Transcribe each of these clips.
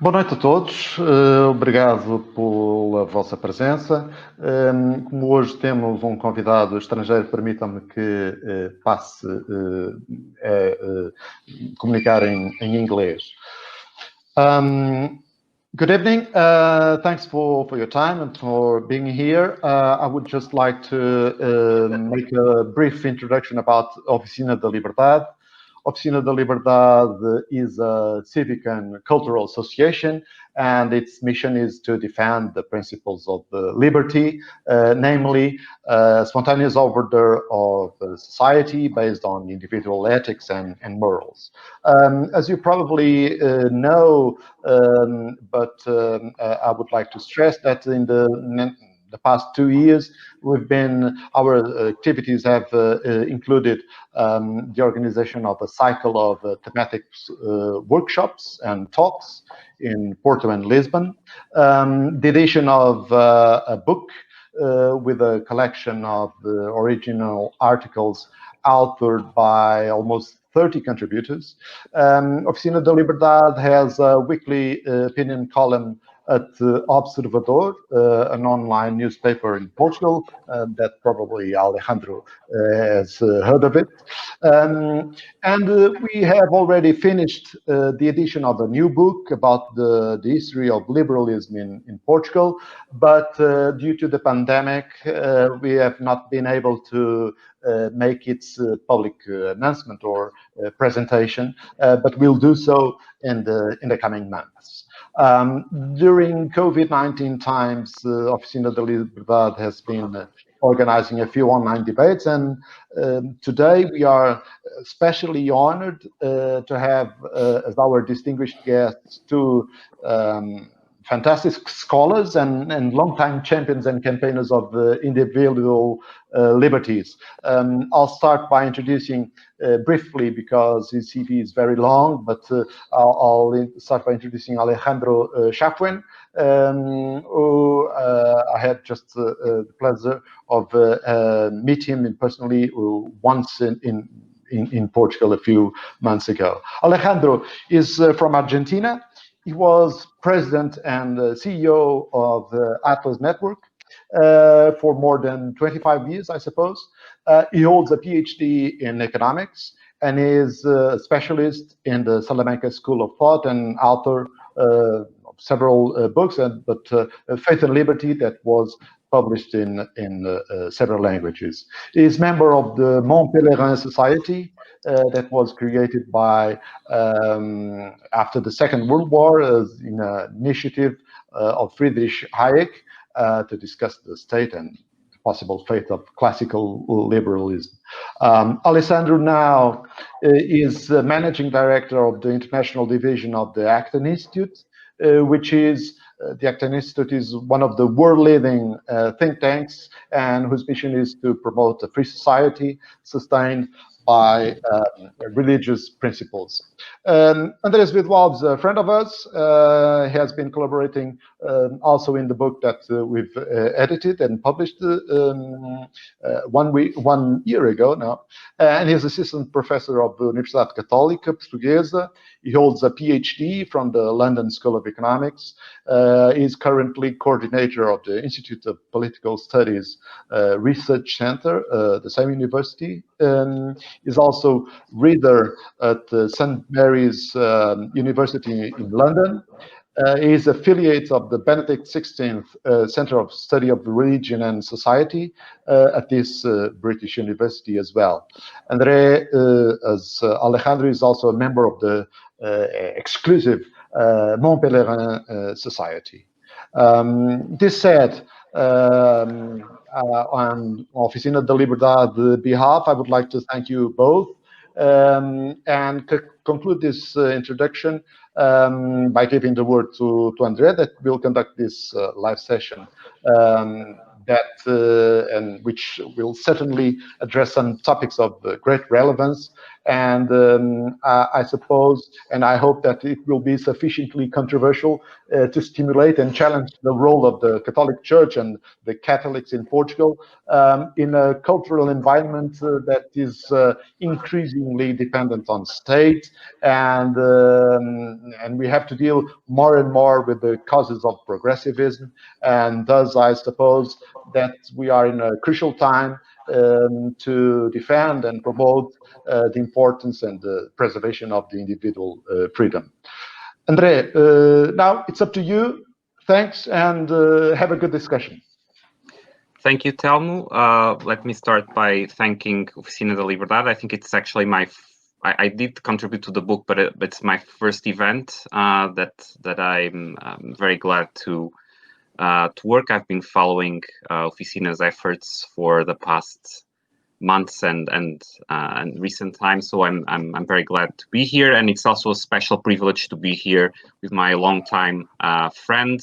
Boa noite a todos, obrigado pela vossa presença. Como hoje temos um convidado estrangeiro, permitam-me que passe a comunicar em inglês. Good evening, thanks for your time and for being here. I would just like to make a brief introduction about Oficina da Liberdade. Oficina da Liberdade is a civic and cultural association, and its mission is to defend the principles of liberty, namely spontaneous order of society based on individual ethics and morals. As you probably know, but I would like to stress that in the past 2 years, our activities have included the organization of a cycle of thematic workshops and talks in Porto and Lisbon, the edition of a book with a collection of original articles authored by almost 30 contributors. Oficina da Liberdade has a weekly opinion column at Observador, an online newspaper in Portugal, that probably Alejandro has heard of it. And we have already finished the edition of a new book about the history of liberalism in Portugal, but due to the pandemic, we have not been able to make its public announcement or presentation, but we'll do so in the coming months. During COVID-19 times, Oficina da Liberdade has been organizing a few online debates, and today we are especially honored to have as our distinguished guests two fantastic scholars and longtime champions and campaigners of individual liberties. I'll start by introducing briefly, because his CV is very long, but I'll start by introducing Alejandro Chaufen, who I had just the pleasure of meeting him personally once in Portugal a few months ago. Alejandro is from Argentina. He was president and CEO of the Atlas Network for more than 25 years, I suppose. He holds a PhD in economics and is a specialist in the Salamanca School of Thought and author of several books, but Faith and Liberty, that was published in several languages. He is member of the Pela Society, that was created by after the Second World War as an initiative of Friedrich Hayek to discuss the state and possible fate of classical liberalism. Alessandro now is managing director of the international division of the Acton Institute, which is the Acton Institute is one of the world-leading think tanks, and whose mission is to promote a free society sustained by religious principles. André Azevedo Alves, a friend of us, has been collaborating also in the book that we've edited and published 1 year ago now, and he's assistant professor of the Universidade Católica Portuguesa. He holds a PhD from the London School of Economics. He's currently coordinator of the Institute of Political Studies Research Center, the same university. Is also reader at St. Mary's University in London. He is affiliate of the Benedict XVI Center of Study of Religion and Society at this British university as well. André, as Alejandro, is also a member of the exclusive Mont Pelerin Society. This said, on Oficina da Liberdade behalf, I would like to thank you both and conclude this introduction by giving the word to André, that will conduct this live session, and which will certainly address some topics of great relevance And I suppose, and I hope that it will be sufficiently controversial to stimulate and challenge the role of the Catholic Church and the Catholics in Portugal in a cultural environment that is increasingly dependent on state, and we have to deal more and more with the causes of progressivism. And thus, I suppose that we are in a crucial time to defend and promote the importance and the preservation of the individual freedom. André, now it's up to you. Thanks, and have a good discussion. Thank you, Telmo. Let me start by thanking Oficina da Liberdade. I think it's actually I did contribute to the book, but it's my first event that I'm very glad to work. I've been following Oficina's efforts for the past months and recent times, so I'm very glad to be here. And it's also a special privilege to be here with my longtime friend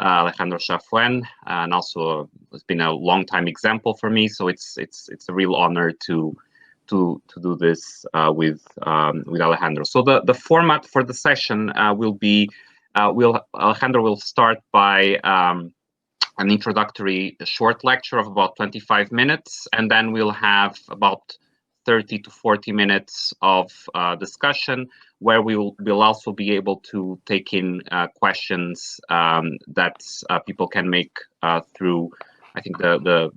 Alejandro Chaufen, and also it's been a long time example for me. So it's a real honor to do this with Alejandro. So the format for the session will be Alejandro will start by an introductory short lecture of about 25 minutes, and then we'll have about 30 to 40 minutes of discussion, where we'll also be able to take in questions that people can make through, I think, the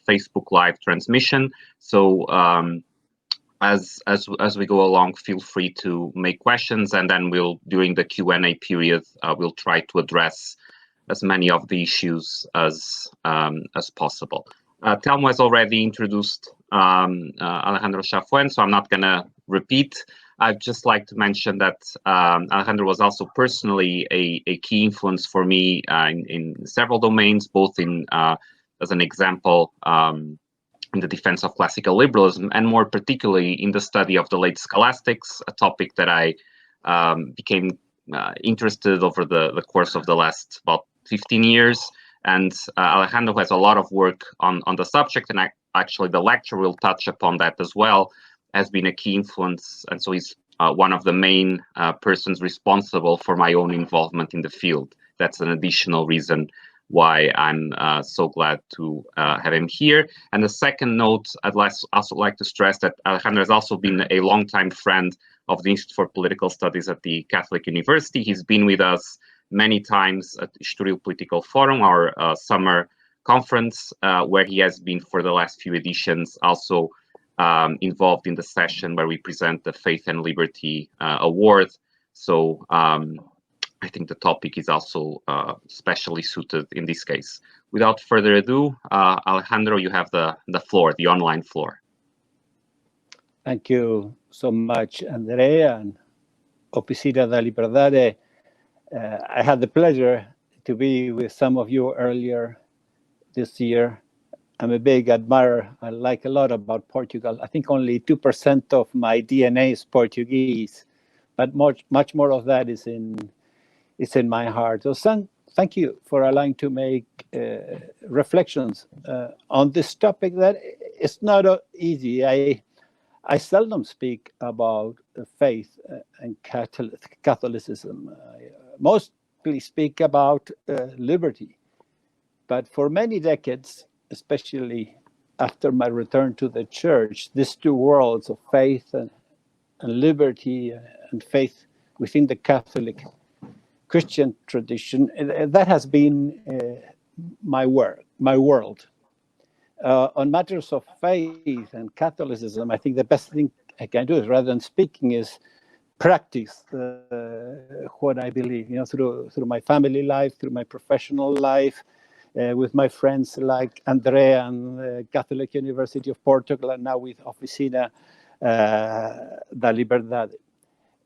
Facebook Live transmission. So as we go along, feel free to make questions, and then during the Q&A period, we'll try to address as many of the issues as possible. Telmo has already introduced Alejandro Chaufen, so I'm not going to repeat. I'd just like to mention that Alejandro was also personally a key influence for me in several domains, both as an example in the defense of classical liberalism, and more particularly in the study of the late scholastics, a topic that I became interested over the course of the last about 15 years. And Alejandro has a lot of work on the subject, and actually the lecture will touch upon that as well, has been a key influence. And so he's one of the main persons responsible for my own involvement in the field. That's an additional reason why I'm so glad to have him here. And the second note, I'd also like to stress that Alejandro has also been a longtime friend of the Institute for Political Studies at the Catholic University. He's been with us many times at Estoril Political Forum, our summer conference, where he has been for the last few editions, also involved in the session where we present the Faith and Liberty Award. So I think the topic is also specially suited in this case. Without further ado, Alejandro, you have the floor, the online floor. Thank you so much, Andrea and Oficina da Liberdade. I had the pleasure to be with some of you earlier this year. I'm a big admirer. I like a lot about Portugal. I think only 2% of my DNA is Portuguese, but much more of that is in my heart. So thank you for allowing to make reflections on this topic that is not easy. I seldom speak about faith and Catholicism. I mostly speak about liberty. But for many decades, especially after my return to the church, these two worlds of faith and liberty and faith within the Catholic Christian tradition, that has been my world. On matters of faith and Catholicism, I think the best thing I can do is, rather than speaking, is practice what I believe. Through my family life, through my professional life, with my friends like Andrea and Catholic University of Portugal, and now with Oficina da Liberdade.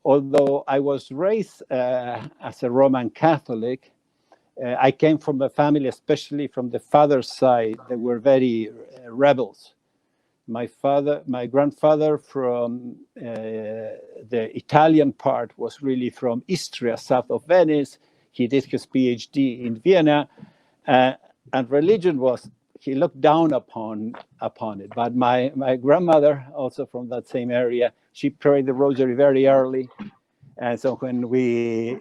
Although I was raised as a Roman Catholic, I came from a family, especially from the father's side, that were very rebels. My grandfather from the Italian part was really from Istria, south of Venice. He did his PhD in Vienna, and religion was he looked down upon it. But my grandmother, also from that same area, she prayed the rosary very early. And so when we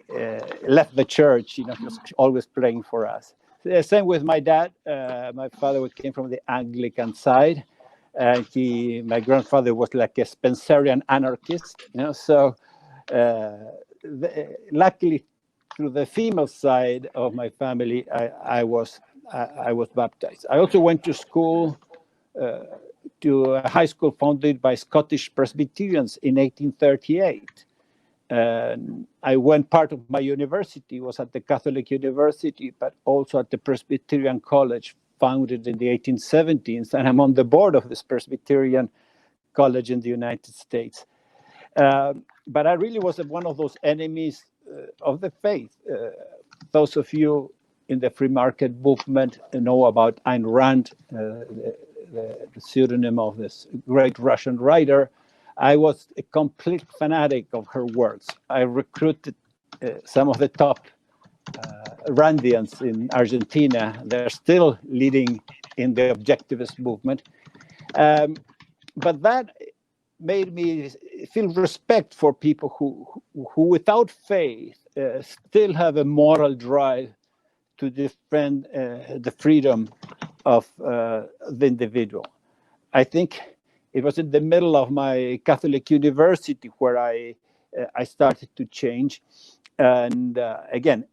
left the church, she was always praying for us. Same with my dad. My father came from the Anglican side, and my grandfather was like a Spencerian anarchist. So luckily, through the female side of my family, I was baptized. I also went to school, to a high school founded by Scottish Presbyterians in 1838. Part of my university was at the Catholic University, but also at the Presbyterian College, founded in the 1870s, and I'm on the board of this Presbyterian College in the United States. But I really was one of those enemies of the faith. Those of you in the free market movement know about Ayn Rand, the pseudonym of this great Russian writer. I was a complete fanatic of her works. I recruited some of the top Randians in Argentina. They're still leading in the objectivist movement. But that made me feel respect for people who without faith, still have a moral drive to defend the freedom of the individual. I think it was in the middle of my Catholic university where I started to change. And again,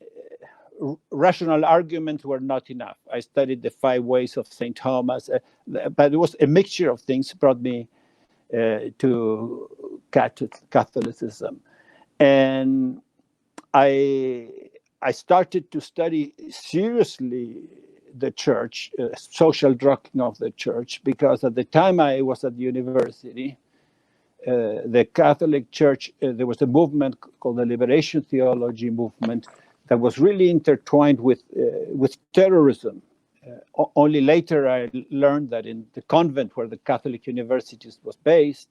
rational arguments were not enough. I studied the 5 ways of St. Thomas, but it was a mixture of things brought me to Catholicism. And I started to study seriously the church, social doctrine of the church, because at the time I was at the university, the Catholic Church, there was a movement called the Liberation Theology movement that was really intertwined with terrorism. Only later I learned that in the convent where the Catholic Universities was based,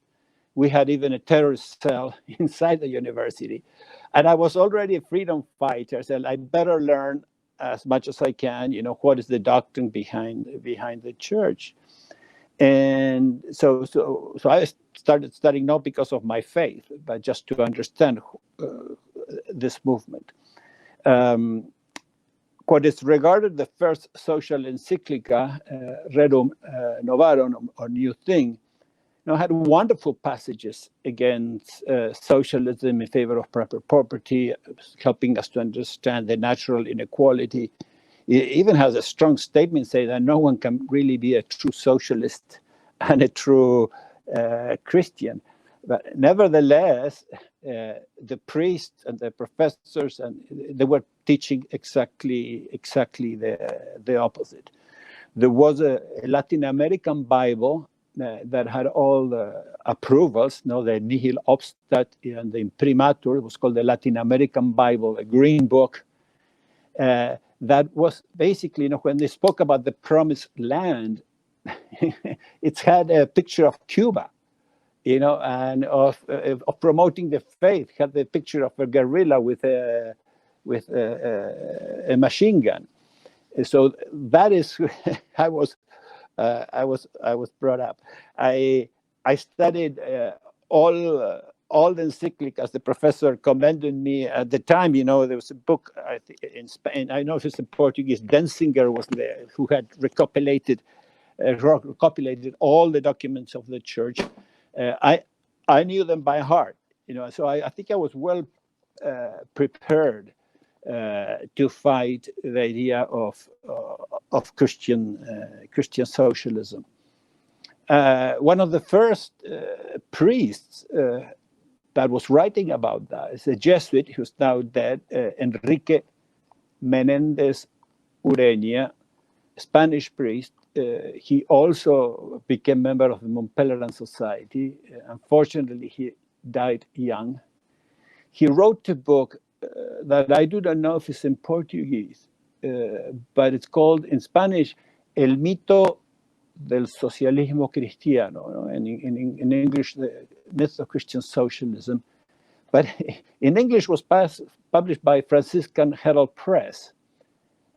we had even a terrorist cell inside the university. And I was already a freedom fighter, so I better learn as much as I can, what is the doctrine behind the church. And so I started studying not because of my faith, but just to understand this movement. What is regarded the first social encyclica, Rerum Novarum, or New Thing, had wonderful passages against socialism in favor of private property, helping us to understand the natural inequality. It even has a strong statement saying that no one can really be a true socialist and a true Christian. But nevertheless, the priests and the professors, and they were teaching exactly the opposite. There was a Latin American Bible that had all the approvals, the Nihil Obstat and the Imprimatur. It was called the Latin American Bible, a green book. That was basically, when they spoke about the promised land, it had a picture of Cuba, and of promoting the faith. Had the picture of a guerrilla with a machine gun. So that is I was brought up. I studied all the encyclicals. The professor commended me at the time. There was a book, I think, in Spain. I know it's in Portuguese. Denzinger was there, who had recopilated all the documents of the church. I knew them by heart. So I think I was well prepared to fight the idea of Christian socialism. One of the first priests that was writing about that is a Jesuit who's now dead, Enrique Menendez Ureña, Spanish priest. He also became a member of the Mont Pelerin Society. Unfortunately, he died young. He wrote a book that I do not know if it's in Portuguese, but it's called in Spanish, El mito del socialismo cristiano, and in English, the myth of Christian socialism. But in English was published by Franciscan Herald Press.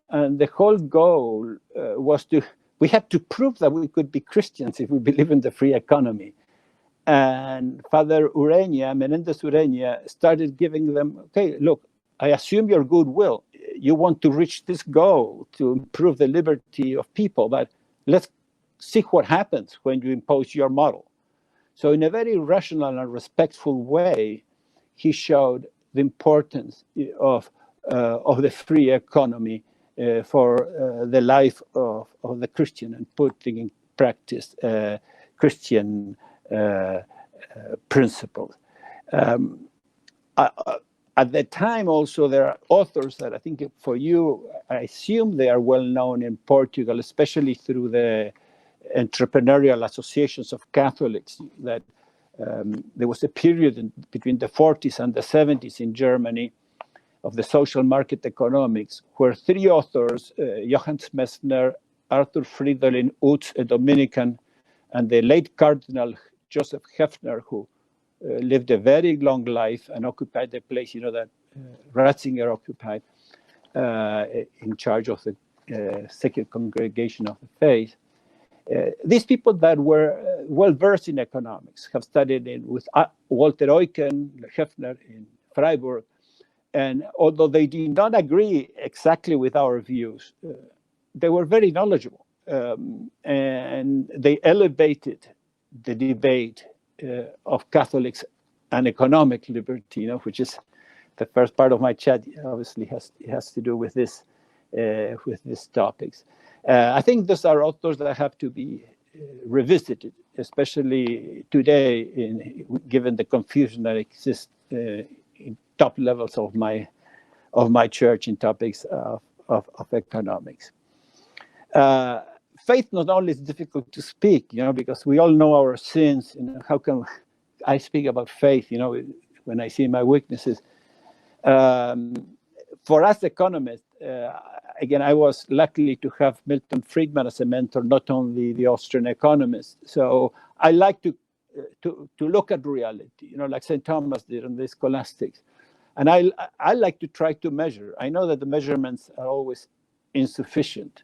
And the whole goal was to we had to prove that we could be Christians if we believe in the free economy. And Father Menendez Ureña, started giving them, okay, look, I assume your goodwill. You want to reach this goal to improve the liberty of people, but let's see what happens when you impose your model. So in a very rational and respectful way, he showed the importance of the free economy for the life of the Christian, and putting in practice Christian principles. At the time also, there are authors that I think for you, I assume they are well known in Portugal, especially through the entrepreneurial associations of Catholics, that there was a period between the 40s and the 70s in Germany of the social market economics, where three authors, Johann Messner, Arthur Fridolin Utz, a Dominican, and the late Cardinal Joseph Hefner, who lived a very long life and occupied the place, that Ratzinger occupied, in charge of the Second Congregation of the Faith. These people that were well-versed in economics have studied with Walter Eucken, Hefner in Freiburg, and although they did not agree exactly with our views, they were very knowledgeable, and they elevated the debate of Catholics and economic liberty, which is the first part of my chat. Obviously, has to do with this, with these topics. I think those are authors that have to be revisited, especially today, given the confusion that exists in top levels of my church in topics of economics. Faith not only is difficult to speak, because we all know our sins. How can I speak about faith, when I see my weaknesses? For us economists, again, I was lucky to have Milton Friedman as a mentor, not only the Austrian economist. So I like to look at reality, like St. Thomas did in the scholastics. And I like to try to measure. I know that the measurements are always insufficient.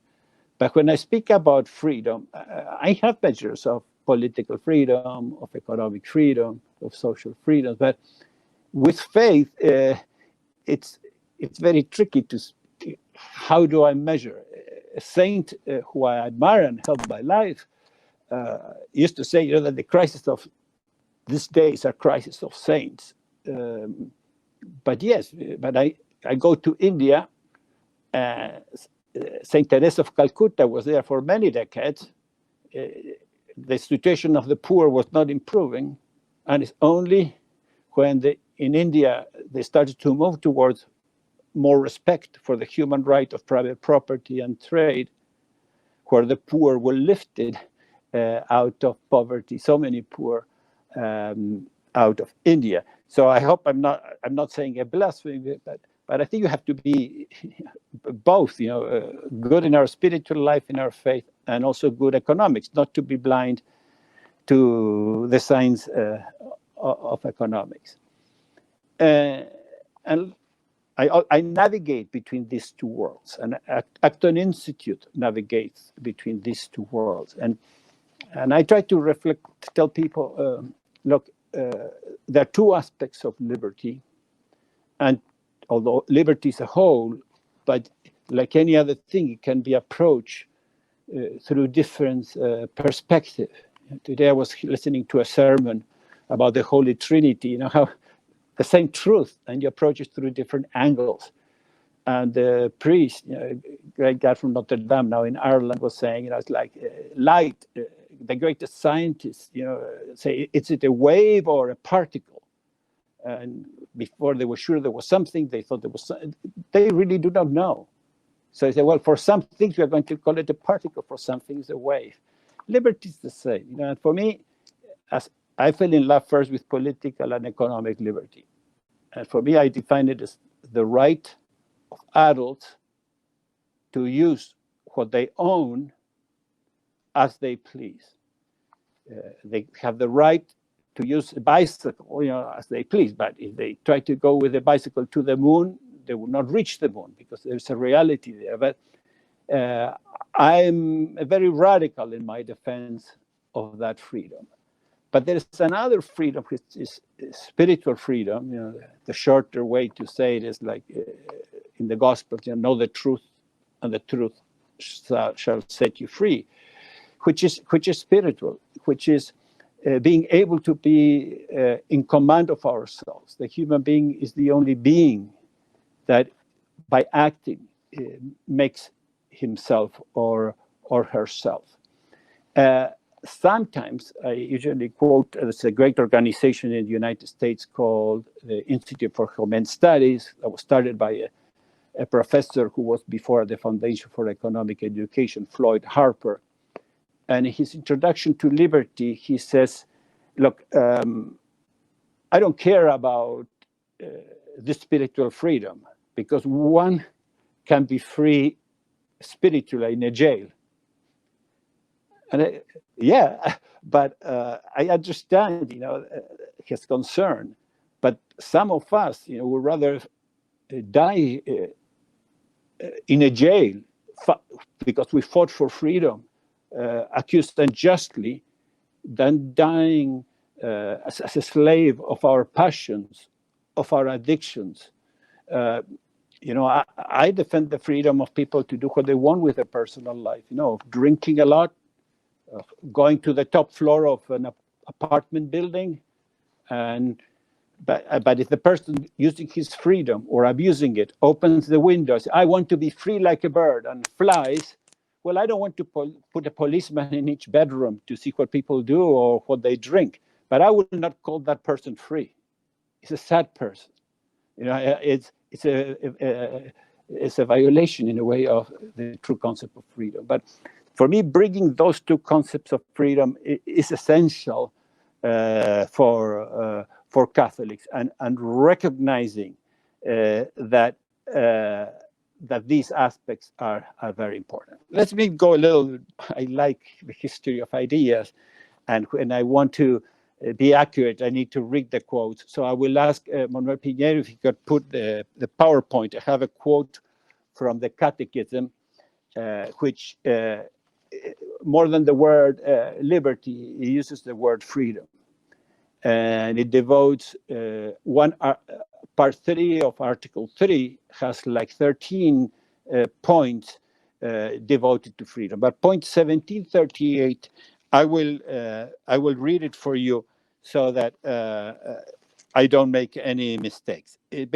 But when I speak about freedom, I have measures of political freedom, of economic freedom, of social freedom. But with faith, it's very tricky to speak. How do I measure? A saint who I admire and help my life used to say, that the crisis of these days are crisis of saints. But I go to India. Saint Teresa of Calcutta was there for many decades. The situation of the poor was not improving, and it's only when in India they started to move towards more respect for the human right of private property and trade, where the poor were lifted out of poverty. So many poor out of India. So I hope I'm not saying a blasphemy, but I think you have to be both, good in our spiritual life, in our faith, and also good economics, not to be blind to the science of economics. And I navigate between these two worlds, and Acton Institute navigates between these two worlds. And I try to reflect, tell people, look, there are two aspects of liberty, and although liberty is a whole, but like any other thing, it can be approached through different perspectives. Today I was listening to a sermon about the Holy Trinity, how the same truth, and you approach it through different angles. And the priest, great guy from Notre Dame now in Ireland, was saying, it's like light, the greatest scientists, say, is it a wave or a particle? And before they were sure there was something, they thought there was something. They really do not know. So they say, well, for some things, we are going to call it a particle, for some things, a wave. Liberty is the same. And for me, as I fell in love first with political and economic liberty. And for me, I define it as the right of adults to use what they own as they please. They have the right to use a bicycle, as they please. But if they try to go with a bicycle to the moon, they will not reach the moon, because there's a reality there. But I'm very radical in my defense of that freedom. But there is another freedom, which is spiritual freedom. The shorter way to say it is like in the Gospel, know the truth, and the truth shall set you free, which is spiritual, which is being able to be in command of ourselves. The human being is the only being that, by acting, makes himself or herself. Sometimes I usually quote, there's a great organization in the United States called the Institute for Humane Studies, that was started by a professor who was before the Foundation for Economic Education, Floyd Harper. And in his introduction to liberty, he says, look, I don't care about the spiritual freedom, because one can be free spiritually in a jail. And but I understand, his concern. But some of us, would rather die in a jail because we fought for freedom, accused unjustly, than dying as a slave of our passions, of our addictions. I defend the freedom of people to do what they want with their personal life, drinking a lot, going to the top floor of an apartment building, but if the person using his freedom or abusing it opens the windows, I want to be free like a bird, and flies, well, I don't want to put a policeman in each bedroom to see what people do or what they drink, but I would not call that person free. It's a sad person. It's a violation in a way of the true concept of freedom. But for me, bringing those two concepts of freedom is essential for Catholics, and recognizing that these aspects are very important. Let me go a little. I like the history of ideas, and when I want to be accurate, I need to read the quotes. So I will ask Manuel Piñero if he could put the PowerPoint. I have a quote from the Catechism, which more than the word liberty, it uses the word freedom. And it devotes part 3 of Article 3 has like 13 points devoted to freedom. But point 1738, I will read it for you so that I don't make any mistakes. It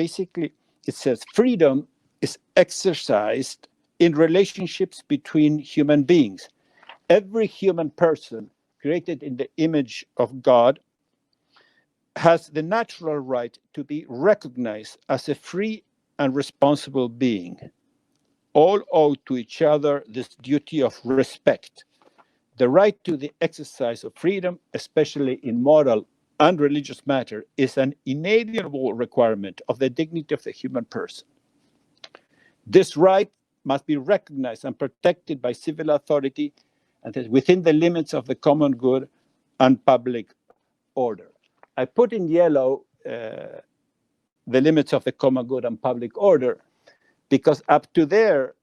says, freedom is exercised in relationships between human beings. Every human person created in the image of God has the natural right to be recognized as a free and responsible being. All owe to each other this duty of respect. The right to the exercise of freedom, especially in moral and religious matter, is an inalienable requirement of the dignity of the human person. This right must be recognized and protected by civil authority and within the limits of the common good and public order. I put in yellow the limits of the common good and public order, because up to there,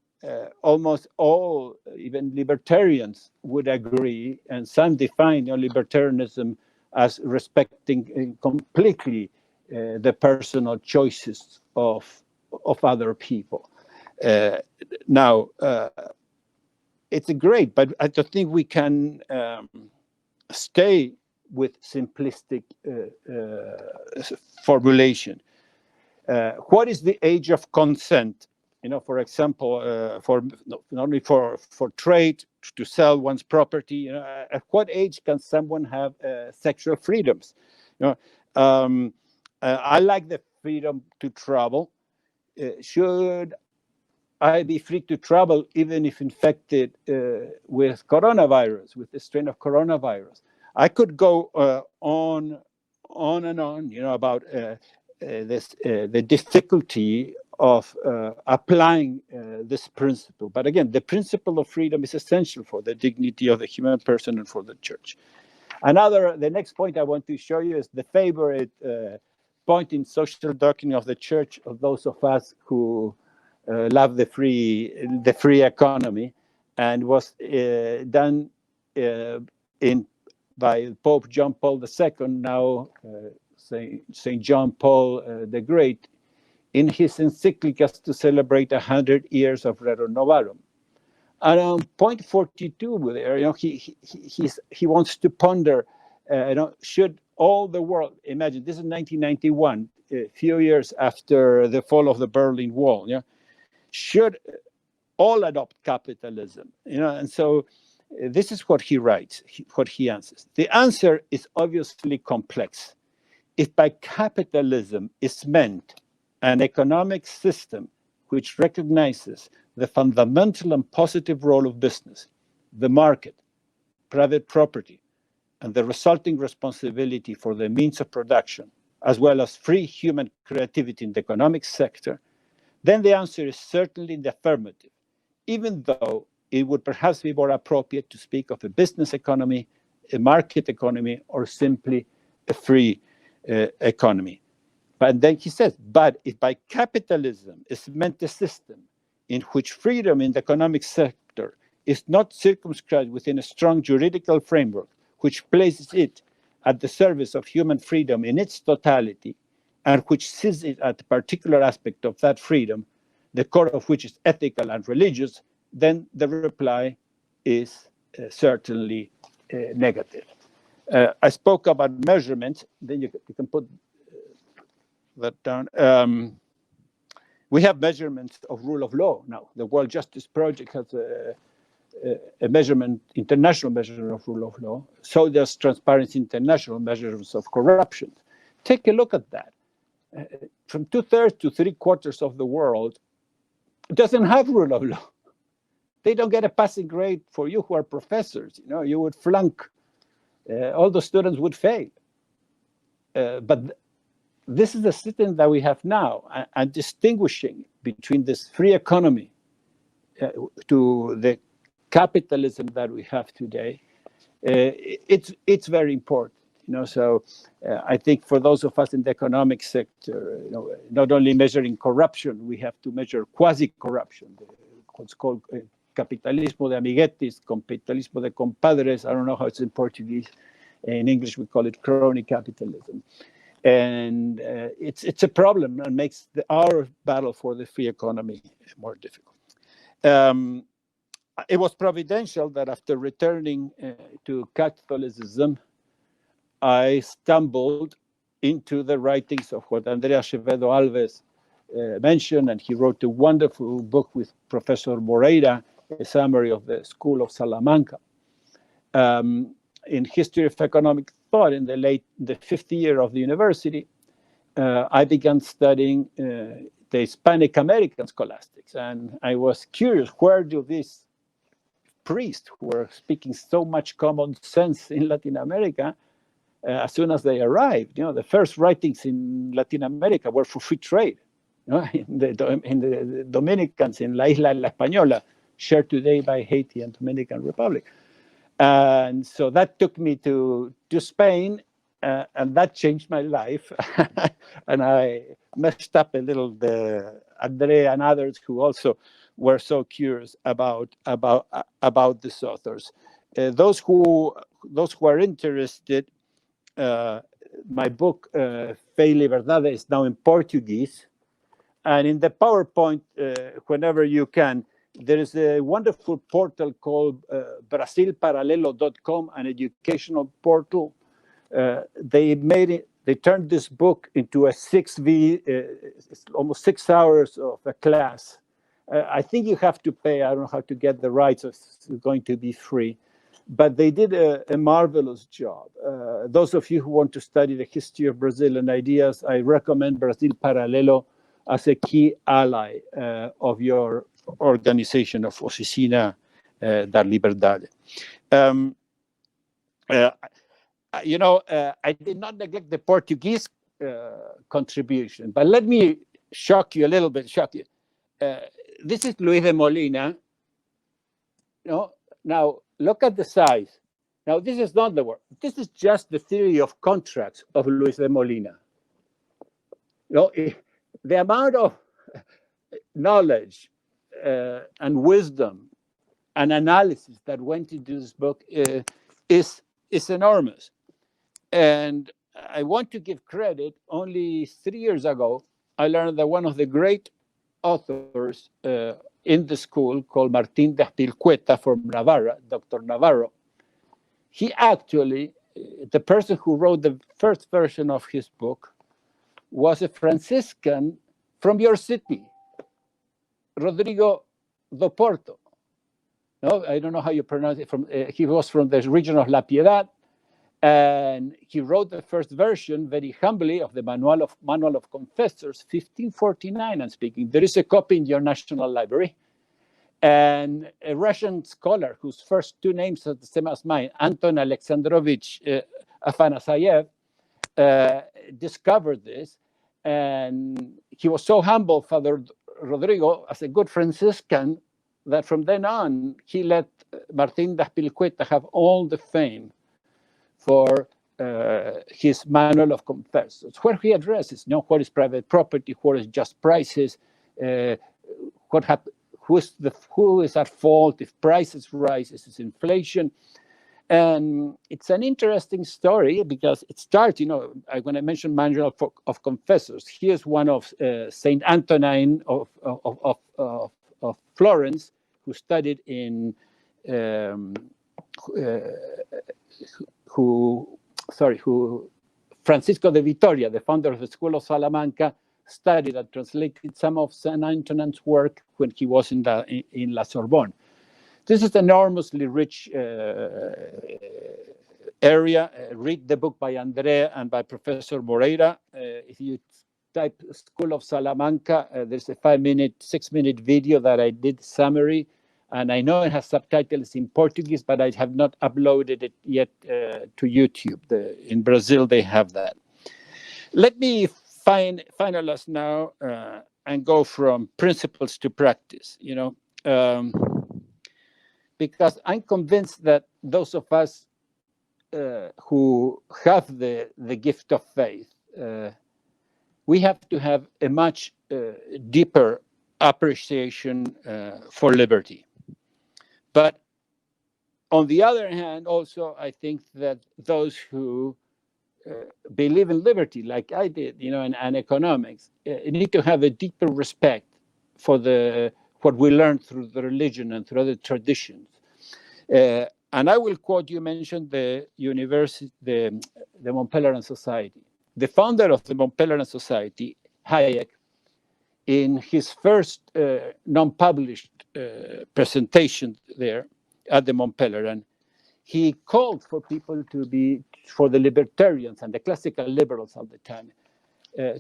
almost all, even libertarians, would agree, and some define libertarianism as respecting completely the personal choices of other people. Now, it's great, but I don't think we can stay with simplistic formulation. What is the age of consent? For example, for not only for trade, to sell one's property. At what age can someone have sexual freedoms? I like the freedom to travel. Should I be free to travel even if infected with coronavirus, with the strain of coronavirus? I could go on and on, about the difficulty of applying this principle. But again, the principle of freedom is essential for the dignity of the human person and for the church. The next point I want to show you is the favorite point in social doctrine of the church of those of us who loved the free economy, and was done by Pope John Paul II, now Saint John Paul the Great, in his encyclicas to celebrate 100 years of Rerum Novarum. And on point 42 there, he wants to ponder, should all the world, imagine this is 1991, a few years after the fall of the Berlin Wall, should all adopt capitalism? And so this is what he writes, what he answers. The answer is obviously complex. If by capitalism is meant an economic system which recognizes the fundamental and positive role of business, the market, private property, and the resulting responsibility for the means of production, as well as free human creativity in the economic sector, then the answer is certainly in the affirmative, even though it would perhaps be more appropriate to speak of a business economy, a market economy, or simply a free economy. But then he says, but if by capitalism is meant a system in which freedom in the economic sector is not circumscribed within a strong juridical framework, which places it at the service of human freedom in its totality, and which sees it at a particular aspect of that freedom, the core of which is ethical and religious, then the reply is certainly negative. I spoke about measurement, then you can put that down. We have measurements of rule of law now. The World Justice Project has a measurement, international measurement of rule of law. So does Transparency International measurements of corruption. Take a look at that. From 2/3 to 3/4 of the world doesn't have rule of law. They don't get a passing grade for you who are professors. You would flunk. All the students would fail. But this is the system that we have now, and distinguishing between this free economy to the capitalism that we have today, it's very important. So I think for those of us in the economic sector, not only measuring corruption, we have to measure quasi-corruption, what's called capitalismo de amiguetes, capitalismo de compadres. I don't know how it's in Portuguese. In English, we call it crony capitalism. And it's a problem and makes our battle for the free economy more difficult. It was providential that after returning to Catholicism, I stumbled into the writings of what André Azevedo Alves mentioned, and he wrote a wonderful book with Professor Moreira, a summary of the School of Salamanca. In history of economic thought, in the fifth year of the university, I began studying the Hispanic American scholastics, and I was curious, where do these priests who were speaking so much common sense in Latin America, as soon as they arrived, the first writings in Latin America were for free trade. In the Dominicans, in La Isla La Española, shared today by Haiti and Dominican Republic. And so that took me to Spain, and that changed my life. And I messed up a little André and others who also were so curious about these authors. Those who are interested, my book Fe y Liberdade is now in Portuguese, and in the PowerPoint, whenever you can, there is a wonderful portal called brasilparalelo.com, an educational portal. They turned this book into a 6V, almost 6 hours of a class. I think you have to pay. I don't know how to get the rights. It's going to be free. But they did a marvelous job. Those of you who want to study the history of Brazil and ideas, I recommend Brasil Paralelo as a key ally of your organization of Oficina da Liberdade. I did not neglect the Portuguese contribution, but let me shock you a little bit. This is Luis de Molina. Now look at the size. Now this is not the work. This is just the theory of contracts of Luis de Molina. The amount of knowledge and wisdom and analysis that went into this book is enormous. And I want to give credit. Only 3 years ago, I learned that one of the great authors in the school, called Martín de Azpilcueta from Navarra, Dr. Navarro, he actually, the person who wrote the first version of his book was a Franciscan from your city, Rodrigo do Porto. No, I don't know how you pronounce it. He was from the region of La Piedad, and he wrote the first version very humbly of the Manual of Confessors, 1549, I'm speaking. There is a copy in your National Library. And a Russian scholar whose first two names are the same as mine, Anton Alexandrovich Afanasayev, discovered this. And he was so humble, Father Rodrigo, as a good Franciscan, that from then on, he let Martín de Azpilcueta have all the fame for his Manual of Confessors, where he addresses, what is private property, what is just prices, what happens, who is at fault if prices rise, is inflation. And it's an interesting story because it starts, when I mentioned Manual of Confessors, here's one of Saint Antonine of Florence, who studied in Francisco de Vitoria, the founder of the School of Salamanca, studied and translated some of Saint Antonine's work when he was in La Sorbonne. This is an enormously rich area. Read the book by André and by Professor Moreira. If you type School of Salamanca, there's a 6-minute video that I did summary, and I know it has subtitles in Portuguese, but I have not uploaded it yet to YouTube. In Brazil, they have that. Let me finalize now and go from principles to practice, because I'm convinced that those of us who have the gift of faith, we have to have a much deeper appreciation for liberty. But on the other hand, also, I think that those who believe in liberty, like I did, and economics, need to have a deeper respect for what we learned through the religion and through other traditions. And I will quote, you mentioned the university, the Mont Pelerin Society. The founder of the Mont Pelerin Society, Hayek, in his first non-published presentation there at the Mont Pelerin, he called for people for the libertarians and the classical liberals of the time,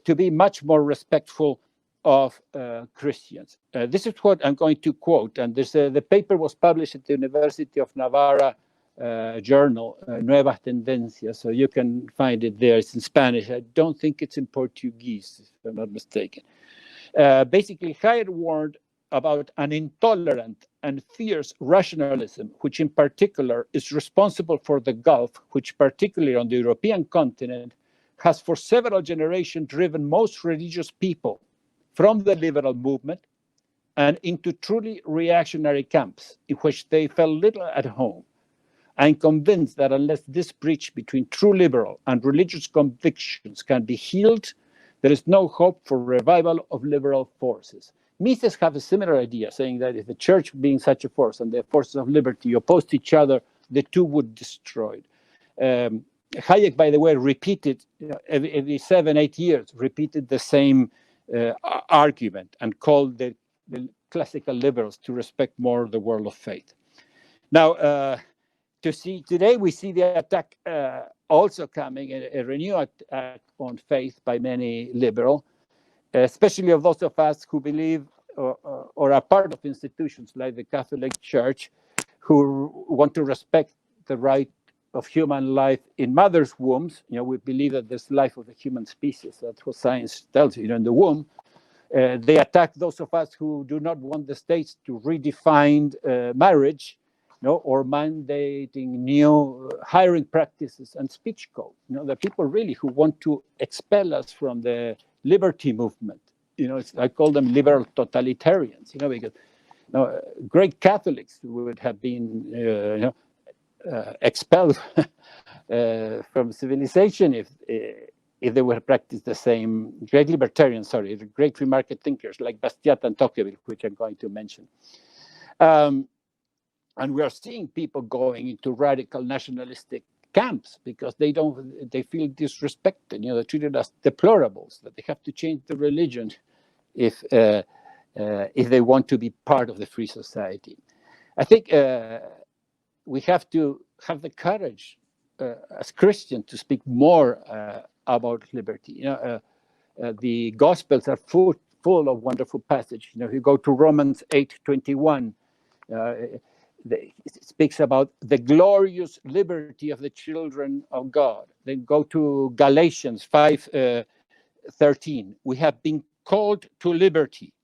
to be much more respectful of Christians. This is what I'm going to quote, and the paper was published at the University of Navarra journal, Nuevas Tendencias, so you can find it there. It's in Spanish. I don't think it's in Portuguese, if I'm not mistaken. Basically, Hayek warned about an intolerant and fierce rationalism, which in particular is responsible for the Gulf, which particularly on the European continent has for several generations driven most religious people from the liberal movement and into truly reactionary camps in which they felt little at home. I'm convinced that unless this breach between true liberal and religious convictions can be healed, there is no hope for revival of liberal forces. Mises have a similar idea, saying that if the church being such a force and the forces of liberty opposed each other, the two would destroy. Hayek, by the way, repeated every 7-8 years, repeated the same argument and called the classical liberals to respect more the world of faith. Now, today we see the attack also coming, a renewed attack on faith by many liberal, especially of those of us who believe or are part of institutions like the Catholic Church, who want to respect the right of human life in mother's wombs. We believe that there's life of the human species. That's what science tells you, in the womb. They attack those of us who do not want the states to redefine marriage, or mandating new hiring practices and speech code. The people really who want to expel us from the liberty movement I call them liberal totalitarians, because great Catholics would have been expelled from civilization if they would have practiced the same. Great libertarians, great free market thinkers like Bastiat and Tocqueville, which I'm going to mention. And we are seeing people going into radical nationalistic camps because they feel disrespected. They're treated as deplorables, that they have to change the religion if they want to be part of the free society. I think we have to have the courage as Christians to speak more about liberty. The Gospels are full of wonderful passages. If you go to Romans 8:21, it speaks about the glorious liberty of the children of God. Then go to Galatians 5:13. We have been called to liberty.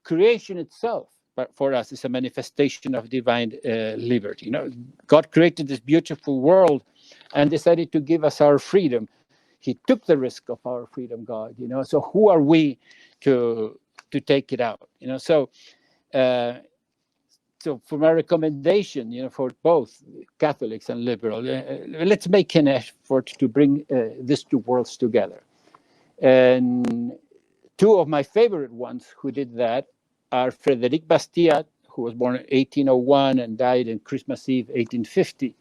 Creation itself, but for us, is a manifestation of divine liberty. God created this beautiful world and decided to give us our freedom. He took the risk of our freedom, God. So who are we to take it out? So for my recommendation, for both Catholics and liberal, let's make an effort to bring these two worlds together. And two of my favorite ones who did that are Frédéric Bastiat, who was born in 1801 and died on Christmas Eve, 1850,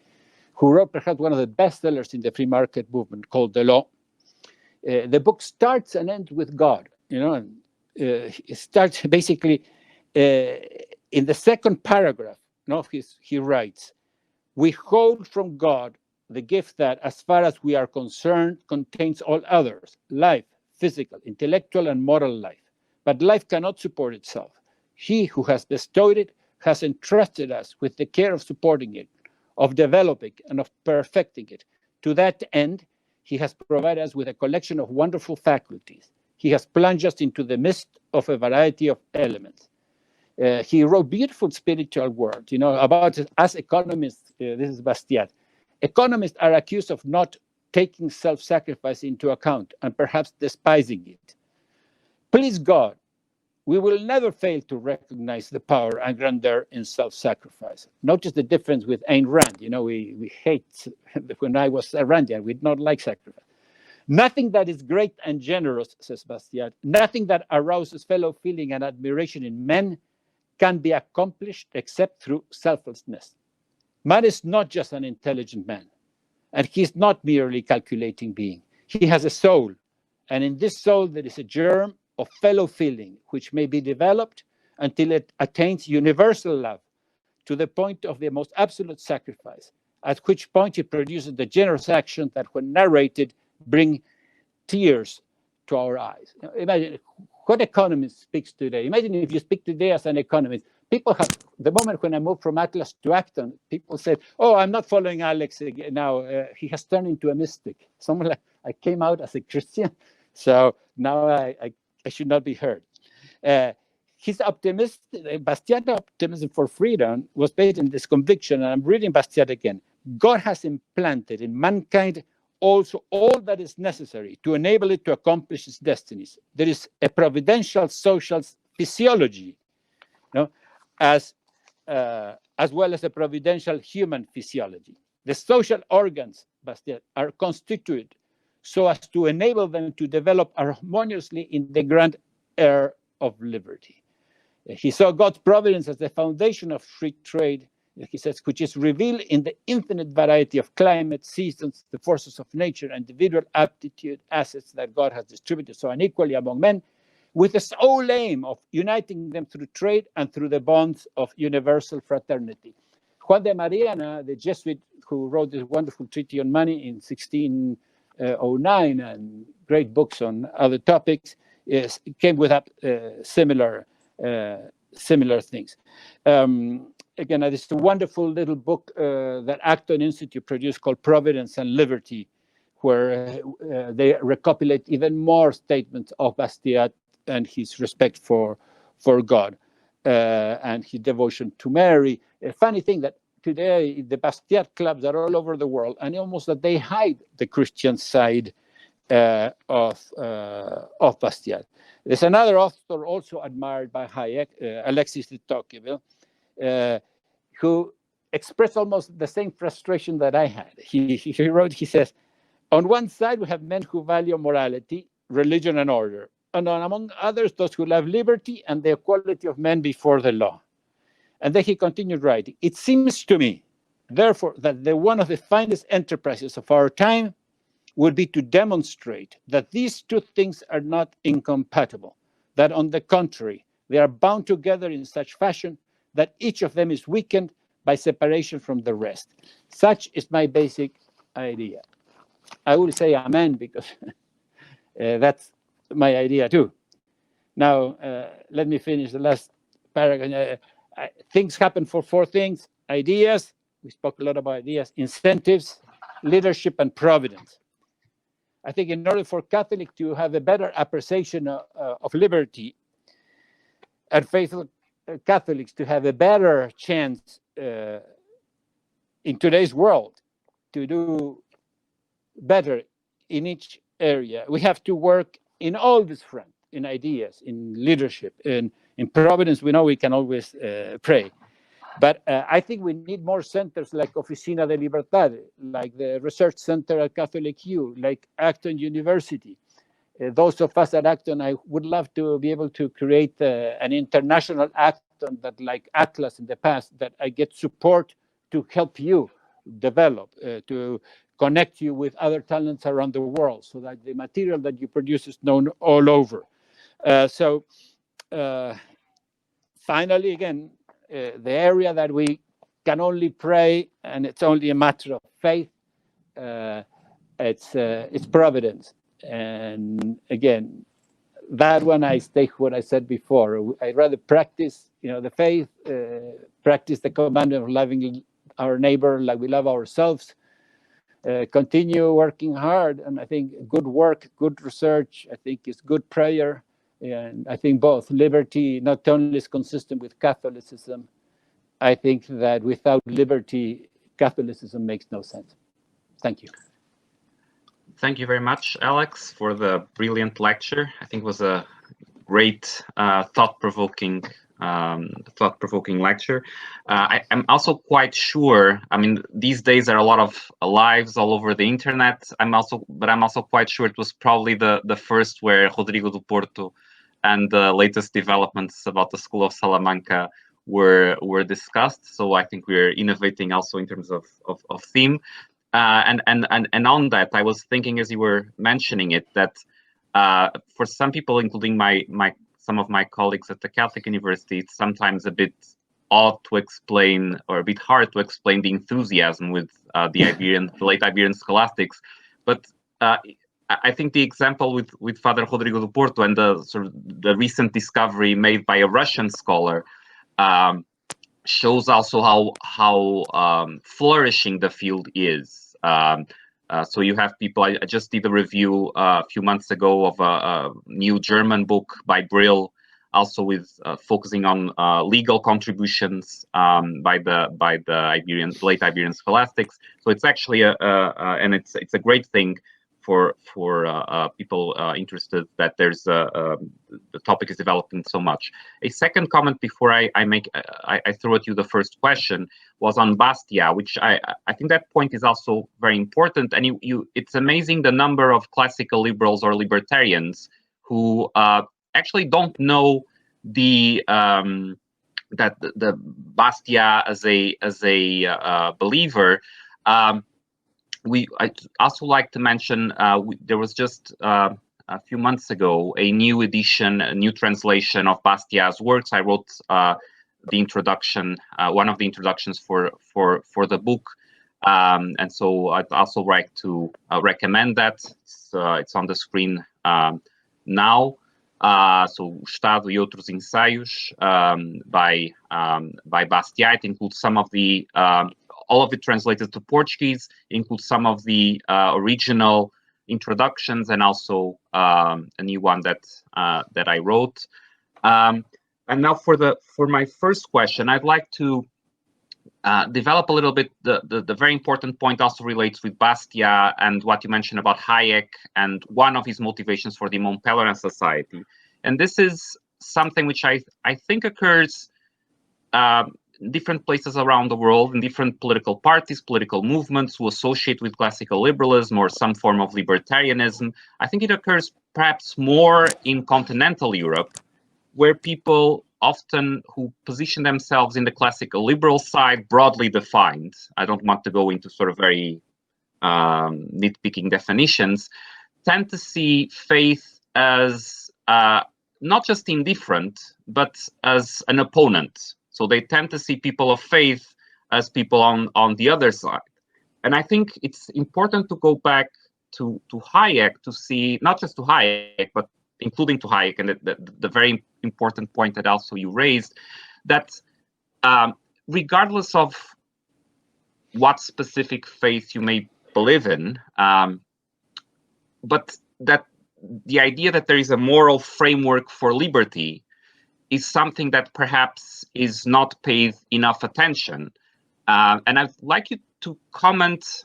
who wrote perhaps one of the bestsellers in the free market movement called The Law. The book starts and ends with God, and it starts basically in the second paragraph of he writes, "We hold from God the gift that, as far as we are concerned, contains all others, life, physical, intellectual, and moral life. But life cannot support itself. He who has bestowed it has entrusted us with the care of supporting it, of developing and of perfecting it. To that end, he has provided us with a collection of wonderful faculties. He has plunged us into the midst of a variety of elements." He wrote beautiful spiritual words, about us economists. This is Bastiat. Economists are accused of not taking self-sacrifice into account and perhaps despising it. Please God, we will never fail to recognize the power and grandeur in self-sacrifice. Notice the difference with Ayn Rand. We hate, when I was a Randian, we did not like sacrifice. Nothing that is great and generous, says Bastiat, nothing that arouses fellow feeling and admiration in men can be accomplished except through selflessness. Man is not just an intelligent man, and he's not merely calculating being. He has a soul, and in this soul there is a germ of fellow feeling, which may be developed until it attains universal love, to the point of the most absolute sacrifice, at which point it produces the generous action that, when narrated, bring tears to our eyes. Imagine what economist speaks today. Imagine if you speak today as an economist. People have, the moment when I moved from Atlas to Acton, people said, "Oh, I'm not following Alex again now. He has turned into a mystic." Someone like, I came out as a Christian, so now I should not be heard. His Bastiat's optimism for freedom was based on this conviction, and I'm reading Bastiat again. God has implanted in mankind also all that is necessary to enable it to accomplish its destinies. There is a providential social physiology, as well as a providential human physiology. The social organs, Bastiat, are constituted so as to enable them to develop harmoniously in the grand air of liberty. He saw God's providence as the foundation of free trade, he says, which is revealed in the infinite variety of climate, seasons, the forces of nature, individual aptitude, assets that God has distributed so unequally among men, with the sole aim of uniting them through trade and through the bonds of universal fraternity. Juan de Mariana, the Jesuit who wrote this wonderful treatise on money in 1609 and great books on other topics, came with similar things. Again, this is a wonderful little book that Acton Institute produced called Providence and Liberty, where they recopilate even more statements of Bastiat and his respect for God and his devotion to Mary. A funny thing that today the Bastiat clubs are all over the world, and almost that they hide the Christian side of Bastiat. There's another author also admired by Hayek, Alexis de Tocqueville, who expressed almost the same frustration that I had. He wrote, he says, on one side, we have men who value morality, religion, and order, and among others, those who love liberty and the equality of men before the law. And then he continued writing, it seems to me, therefore, that one of the finest enterprises of our time would be to demonstrate that these two things are not incompatible, that on the contrary, they are bound together in such fashion that each of them is weakened by separation from the rest. Such is my basic idea. I will say amen because that's my idea too. Now, let me finish the last paragraph. Things happen for four things: ideas, we spoke a lot about ideas, incentives, leadership, and providence. I think in order for Catholics to have a better appreciation of liberty, and faithful Catholics to have a better chance in today's world to do better in each area, we have to work in all this front, in ideas, in leadership, in providence. We know we can always pray. But I think we need more centers like Oficina da Liberdade, like the Research Center at Catholic U, like Acton University. Those of us at Acton, I would love to be able to create an international Acton that, like Atlas in the past, that I get support to help you develop, to connect you with other talents around the world so that the material that you produce is known all over. Finally, again, the area that we can only pray, and it's only a matter of faith, it's providence. And again, that one I stake what I said before. I'd rather practice, the faith, practice the commandment of loving our neighbor like we love ourselves, continue working hard. And I think good work, good research, I think is good prayer. And I think both liberty not only is consistent with Catholicism, I think that without liberty, Catholicism makes no sense. Thank you. Thank you very much, Alex, for the brilliant lecture. I think it was a great, thought-provoking lecture. I'm also quite sure. I mean, these days there are a lot of lives all over the internet. I'm also quite sure it was probably the first where Rodrigo do Porto and the latest developments about the School of Salamanca were discussed. So I think we're innovating also in terms of theme. And on that, I was thinking as you were mentioning it that for some people, including some of my colleagues at the Catholic University, it's sometimes a bit odd to explain, or a bit hard to explain, the enthusiasm with the late Iberian scholastics. But I think the example with Father Rodrigo do Porto and the recent discovery made by a Russian scholar shows also how flourishing the field is. So you have people. I just did a review a few months ago of a new German book by Brill, also with focusing on legal contributions by the late Iberian scholastics. So it's actually and it's a great thing for people interested that there's the topic is developing so much. A second comment before I throw at you the first question was on Bastia, which I think that point is also very important. And it's amazing the number of classical liberals or libertarians who actually don't know that the Bastia as a believer. I'd also like to mention there was just a few months ago a new edition, a new translation of Bastia's works. I wrote the introduction, one of the introductions for the book, and so I'd also like to recommend that. It's on the screen now. So Estado e Outros Ensaios by Bastia. It includes some of the all of it translated to Portuguese, includes some of the original introductions and also a new one that I wrote. And now for my first question, I'd like to develop a little bit. The very important point also relates with Bastia and what you mentioned about Hayek and one of his motivations for the Montpellier Society. And this is something which I think occurs different places around the world, in different political parties, political movements who associate with classical liberalism or some form of libertarianism. I think it occurs perhaps more in continental Europe, where people often who position themselves in the classical liberal side, broadly defined, I don't want to go into sort of very nitpicking definitions, tend to see faith as not just indifferent, but as an opponent. So they tend to see people of faith as people on the other side. And I think it's important to go back to Hayek to see, not just to Hayek, but including to Hayek, and the very important point that also you raised, that regardless of what specific faith you may believe in, but that the idea that there is a moral framework for liberty is something that perhaps is not paid enough attention. And I'd like you to comment,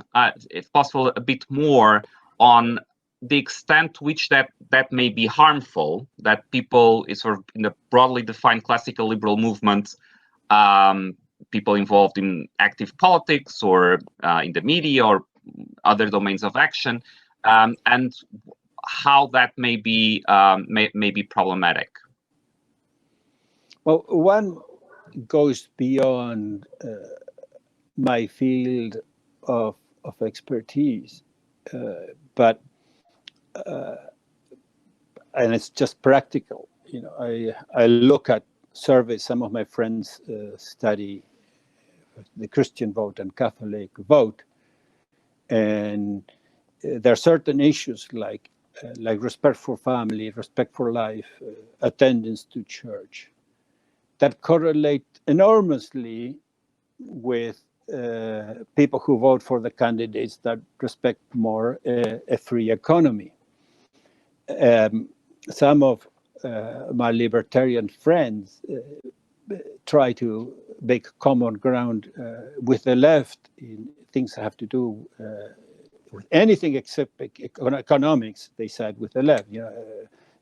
if possible, a bit more on the extent to which that may be harmful, that people is sort of in the broadly defined classical liberal movement, people involved in active politics or in the media or other domains of action, and how that may be problematic. Well, one goes beyond my field of expertise, but and it's just practical. You know, I look at surveys. Some of my friends study the Christian vote and Catholic vote, and there are certain issues like respect for family, respect for life, attendance to church, that correlate enormously with people who vote for the candidates that respect more a free economy. Some of my libertarian friends try to make common ground with the left in things that have to do with anything except economics. They side with the left, you know,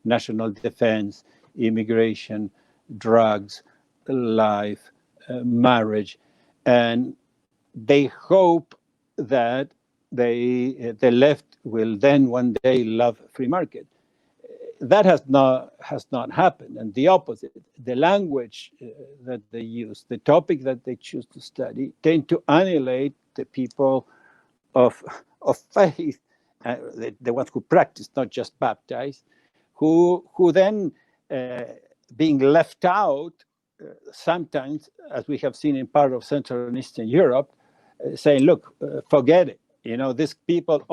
national defense, immigration, drugs, life, marriage, and they hope that the left will then one day love free market. That has not happened, and the opposite. The language that they use, the topic that they choose to study, tend to annihilate the people of faith, the ones who practice, not just baptize, who then being left out. Sometimes, as we have seen in part of Central and Eastern Europe, saying, look, forget it. You know, these people,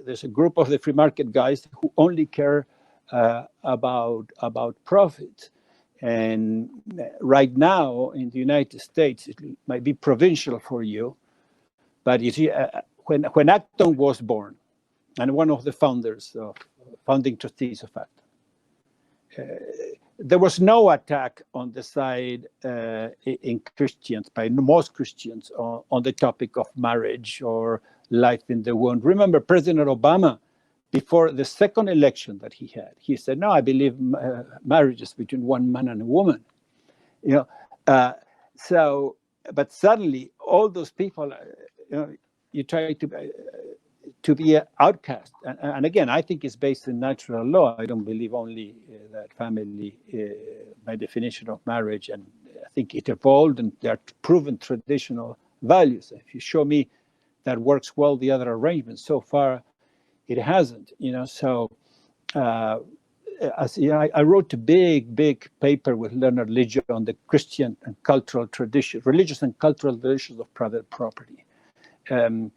there's a group of the free market guys who only care about profit. And right now in the United States, it might be provincial for you, but you see, when Acton was born, and one of the founding trustees of Acton, there was no attack on the side in Christians, by most Christians, on the topic of marriage or life in the womb. Remember, President Obama, before the second election that he had, he said, no, I believe marriage is between one man and a woman. You know, but suddenly all those people, you know, you try to be an outcast. And again, I think it's based in natural law. I don't believe only that family, by definition of marriage, and I think it evolved and there are proven traditional values. If you show me that works well, the other arrangements, so far it hasn't, you know. So as you know, I wrote a big paper with Leonard Liggio on the Christian and cultural tradition, religious and cultural traditions of private property. You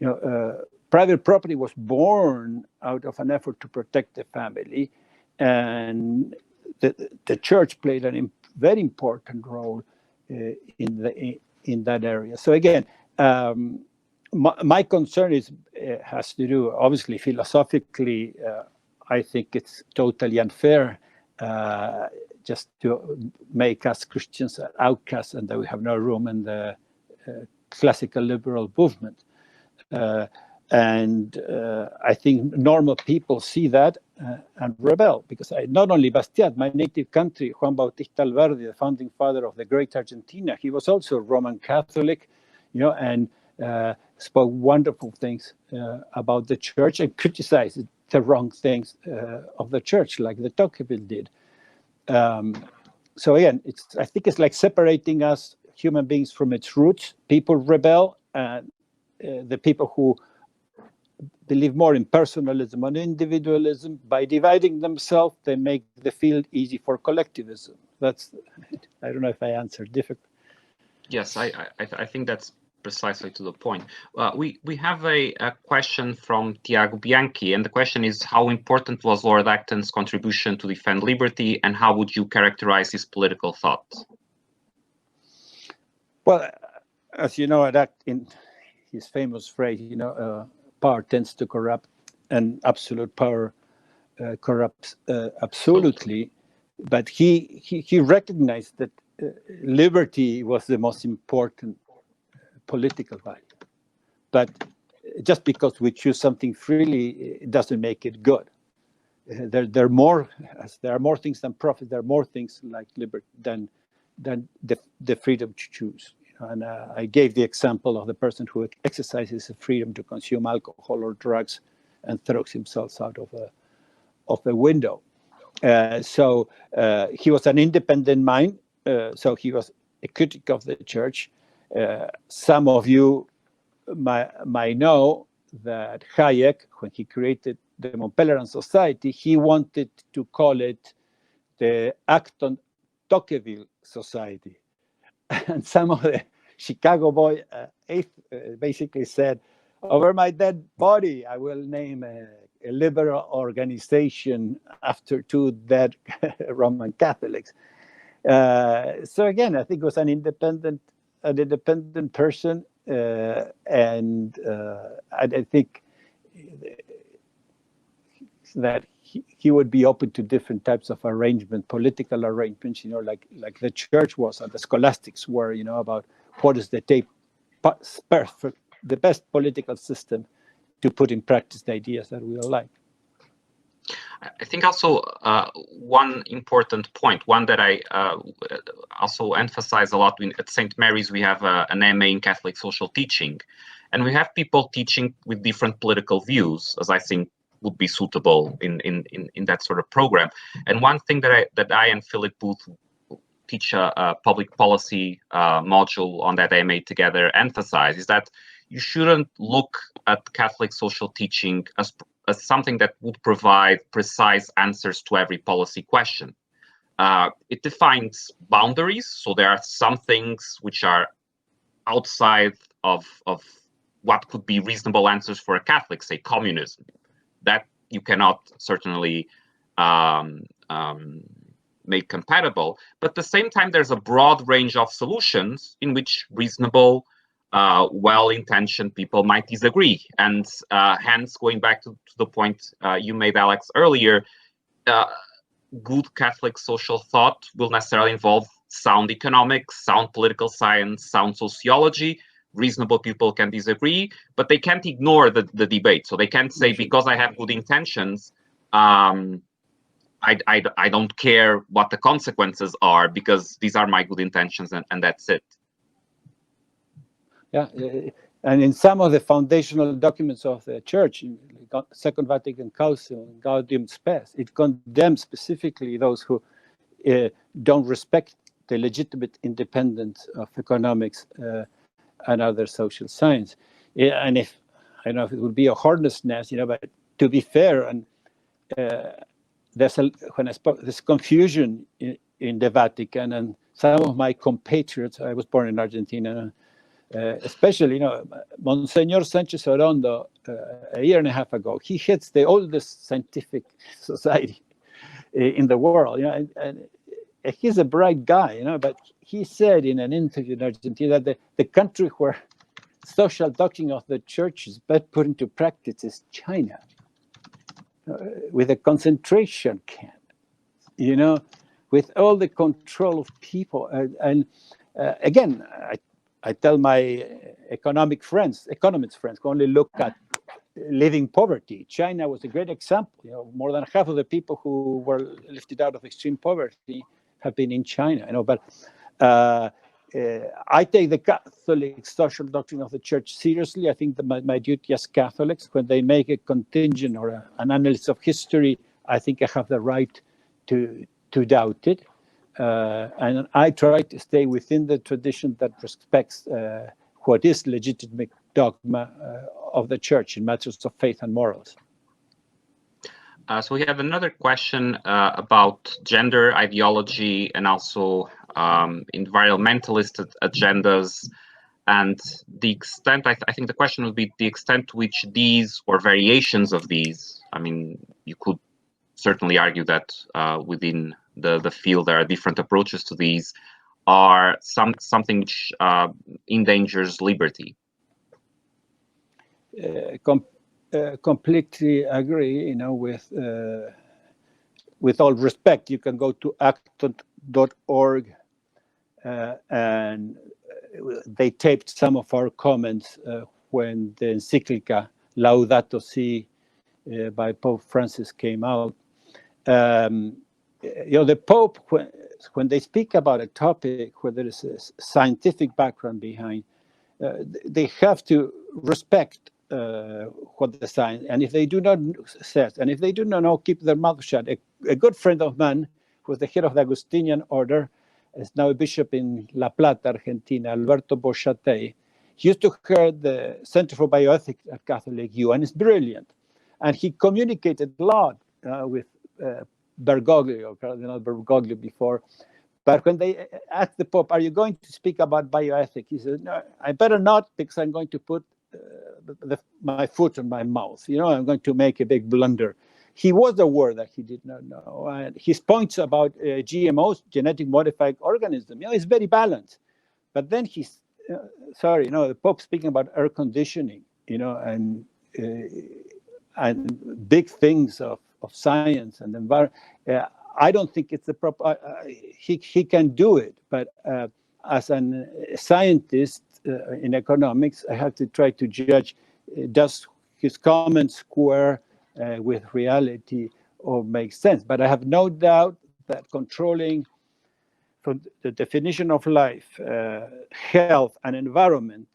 know, private property was born out of an effort to protect the family, and the church played a very important role in that area. So again, my concern has to do, obviously, philosophically. I think it's totally unfair just to make us Christians outcasts and that we have no room in the classical liberal movement. And I think normal people see that and rebel, because not only Bastiat, my native country, Juan Bautista Alberdi, the founding father of the great Argentina, he was also Roman Catholic, and spoke wonderful things about the church and criticized the wrong things of the church, like the Tocqueville did. So again, I think it's like separating us human beings from its roots. People rebel, and the people who believe more in personalism and individualism, by dividing themselves, they make the field easy for collectivism. I don't know if I answered difficult. Yes, I think that's precisely to the point. We have a question from Tiago Bianchi, and the question is, how important was Lord Acton's contribution to defend liberty, and how would you characterize his political thought? Well, as you know, in his famous phrase, power tends to corrupt, and absolute power corrupts absolutely. But he recognized that liberty was the most important political value. But just because we choose something freely, it doesn't make it good. There are more things than profit. There are more things like liberty than the freedom to choose. And I gave the example of the person who exercises the freedom to consume alcohol or drugs and throws himself out of the window. So he was an independent mind. So he was a critic of the church. Some of you might know that Hayek, when he created the Montpellier Society, he wanted to call it the Acton Tocqueville Society. And some of the Chicago boy basically said, over my dead body, I will name a liberal organization after two dead Roman Catholics. So again, I think it was an independent person, and I think that he would be open to different types of arrangement, political arrangements, like the church was and the scholastics were, about what is the best political system to put in practice the ideas that we all like. I think also one important point, one that I also emphasize a lot at St. Mary's, we have an MA in Catholic social teaching, and we have people teaching with different political views, as I think would be suitable in that sort of program. And one thing that I and Philip Booth teach a public policy module on that MA together emphasize is that you shouldn't look at Catholic social teaching as something that would provide precise answers to every policy question. It defines boundaries, so there are some things which are outside of what could be reasonable answers for a Catholic, say communism, that you cannot certainly make compatible. But at the same time, there's a broad range of solutions in which reasonable, well-intentioned people might disagree. And hence, going back to the point you made, Alex, earlier, good Catholic social thought will necessarily involve sound economics, sound political science, sound sociology. Reasonable people can disagree, but they can't ignore the debate. So they can't say, because I have good intentions, I don't care what the consequences are, because these are my good intentions, and that's it. Yeah, and in some of the foundational documents of the Church, Second Vatican Council, Gaudium Spes, it condemns specifically those who don't respect the legitimate independence of economics and other social science. And I don't know if it would be a hornet's nest, but to be fair, and there's confusion in the Vatican, and some of my compatriots, I was born in Argentina, especially, Monsignor Sanchez Orondo, a year and a half ago, he heads the oldest scientific society in the world, and he's a bright guy, but he said in an interview in Argentina that the country where social doctrine of the church is best put into practice is China, with a concentration camp, with all the control of people. And again, I tell my economist friends who only look at living poverty. China was a great example. You know, more than half of the people who were lifted out of extreme poverty have been in China. You know, but I take the Catholic social doctrine of the Church seriously. I think that my duty as Catholics, when they make a contingent or an analysis of history, I think I have the right to doubt it. And I try to stay within the tradition that respects what is legitimate dogma of the Church in matters of faith and morals. So we have another question about gender ideology and also environmentalist agendas, and the extent, I think the question would be the extent to which these or variations of these, I mean, you could certainly argue that within the field there are different approaches to these, are something which endangers liberty. Completely agree. You know, with all respect, you can go to acton.org and they taped some of our comments when the encyclica Laudato Si by Pope Francis came out. You know, the Pope, when they speak about a topic where there is a scientific background behind, they have to respect what the science, and if they do not says, and if they do not know, keep their mouth shut. A good friend of mine, who was the head of the Augustinian order, is now a bishop in La Plata, Argentina, Alberto Borchatey. He used to head the Center for Bioethics at Catholic U, and it's brilliant. And he communicated a lot with Bergoglio, Cardinal Bergoglio before. But when they asked the Pope, "Are you going to speak about bioethics?" He said, "No, I better not, because I'm going to put my foot in my mouth. You know, I'm going to make a big blunder." He was aware that he did not know. And his points about GMOs, genetic modified organisms, you know, is very balanced. But then he's, sorry, you know, the Pope speaking about air conditioning, you know, and big things of science and environment. I don't think it's the proper, he can do it, but as a scientist in economics, I have to try to judge, does his comments square with reality or make sense? But I have no doubt that controlling from the definition of life, health and environment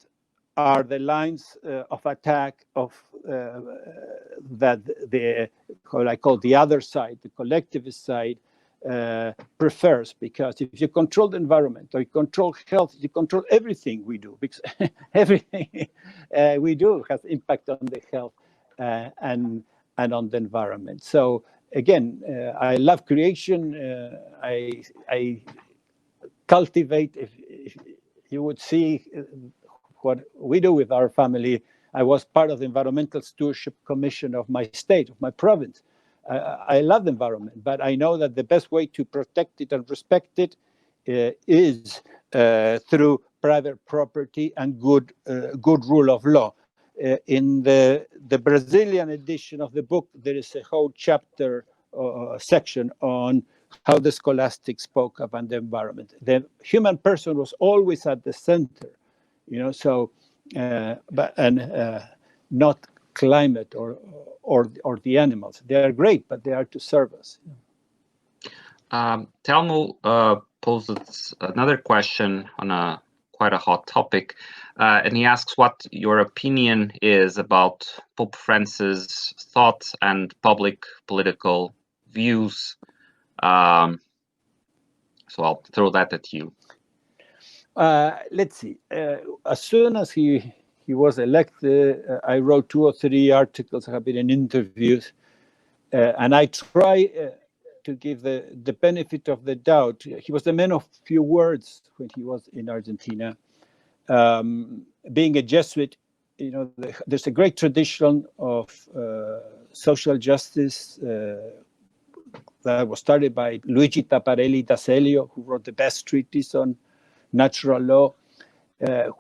are the lines of attack of that the, what I call the other side, the collectivist side, prefers, because if you control the environment or you control health, you control everything we do, because everything we do has impact on the health and on the environment. So again, I love creation. I cultivate. If you would see what we do with our family, I was part of the Environmental Stewardship Commission of my state, of my province. I love the environment, but I know that the best way to protect it and respect it is through private property and good rule of law. In the Brazilian edition of the book, there is a whole chapter section on how the scholastics spoke about the environment. The human person was always at the center, you know. So, not climate or the animals. They are great, but they are to serve us. Telmo poses another question on quite a hot topic, and he asks what your opinion is about Pope Francis' thoughts and public political views. So I'll throw that at you. Let's see. As soon as he was elected, I wrote 2 or 3 articles, have been in interviews, and I try to give the benefit of the doubt. He was a man of few words when he was in Argentina. Being a Jesuit, you know, there's a great tradition of social justice that was started by Luigi Taparelli d'Azeglio, who wrote the best treatise on natural law,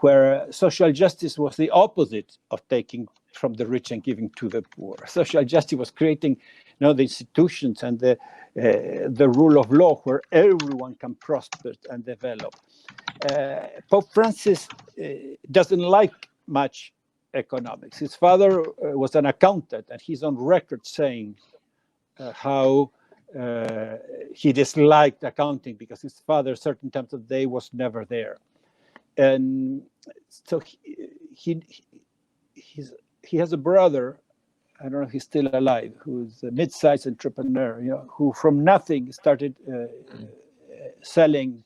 where social justice was the opposite of taking from the rich and giving to the poor. Social justice was creating, you know, the institutions and the rule of law where everyone can prosper and develop. Pope Francis doesn't like much economics. His father was an accountant, and he's on record saying how he disliked accounting because his father, certain times of the day, was never there. And so he has a brother, I don't know if he's still alive, who's a mid-sized entrepreneur, who from nothing started selling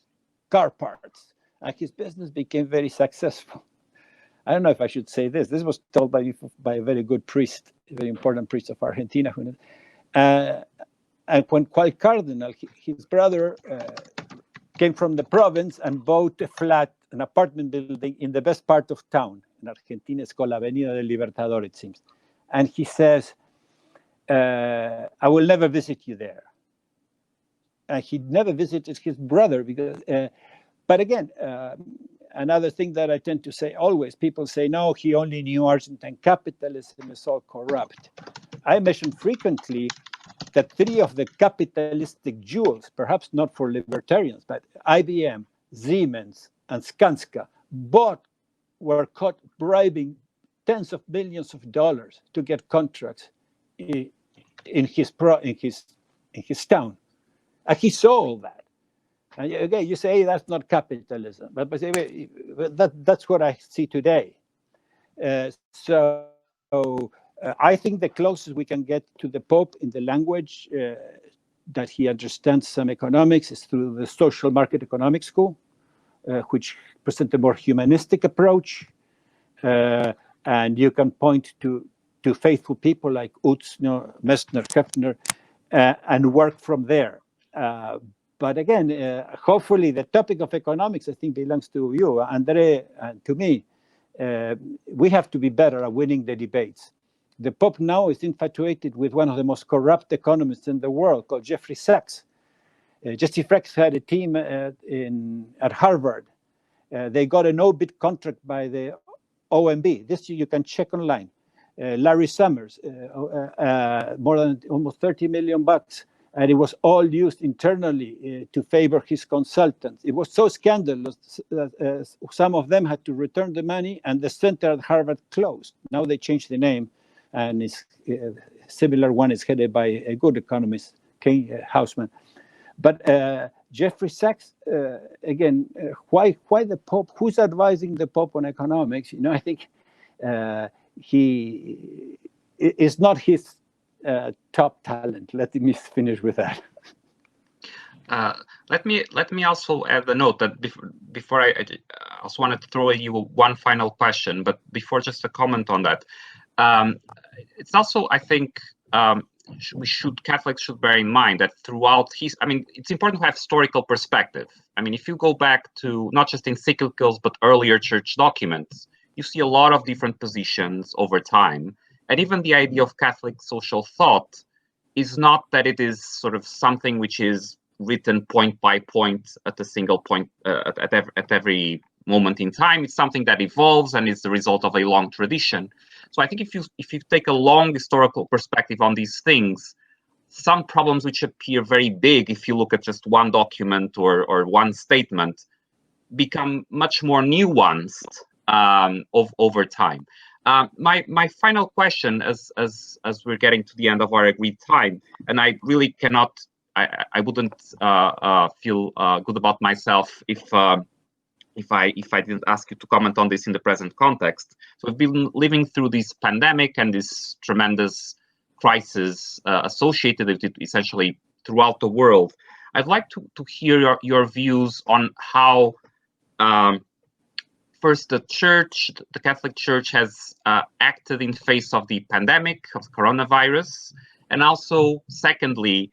car parts, and his business became very successful. I don't know if I should say this. This was told by a very good priest, a very important priest of Argentina. And when quite cardinal, his brother came from the province and bought a flat, an apartment building in the best part of town. In Argentina, it's called Avenida del Libertador, it seems. And he says, I will never visit you there. And he never visited his brother because, but again, another thing that I tend to say always, people say, no, he only knew Argentine capitalism is all corrupt. I mention frequently that 3 of the capitalistic jewels, perhaps not for libertarians, but IBM, Siemens, and Skanska, were caught bribing tens of millions of dollars to get contracts in his town. And he saw all that. And again, you say, hey, that's not capitalism. But that's what I see today. So I think the closest we can get to the Pope in the language that he understands some economics is through the social market economics school, which presents a more humanistic approach. And you can point to faithful people like Utzner, Messner, Hefner, and work from there. But again, hopefully the topic of economics, I think, belongs to you, André, and to me. We have to be better at winning the debates. The Pope now is infatuated with one of the most corrupt economists in the world called Jeffrey Sachs. Jeffrey Sachs had a team at Harvard. They got an no-bid contract by the OMB. This you can check online. Larry Summers, more than almost $30 million. And it was all used internally to favor his consultants. It was so scandalous that some of them had to return the money, and the center at Harvard closed. Now they changed the name, and it's a similar one is headed by a good economist, Kay Hausman. But Jeffrey Sachs, again, why the Pope? Who's advising the Pope on economics? I think he is not his top talent. Let me finish with that. Let me also add a note that before I also wanted to throw at you one final question, but before just a comment on that, it's also, I think, Catholics should bear in mind that throughout it's important to have historical perspective. If you go back to not just encyclicals but earlier church documents, you see a lot of different positions over time. And even the idea of Catholic social thought is not that it is sort of something which is written point by point at a single point at every moment in time. It's something that evolves and is the result of a long tradition. So I think if you take a long historical perspective on these things, some problems which appear very big if you look at just one document or one statement become much more nuanced over time. My final question, as we're getting to the end of our agreed time, and I really cannot, I wouldn't feel good about myself if I didn't ask you to comment on this in the present context. So we've been living through this pandemic and this tremendous crisis associated with it, essentially throughout the world. I'd like to hear your views on how. First, the Catholic Church has acted in face of the pandemic of coronavirus, and also, secondly,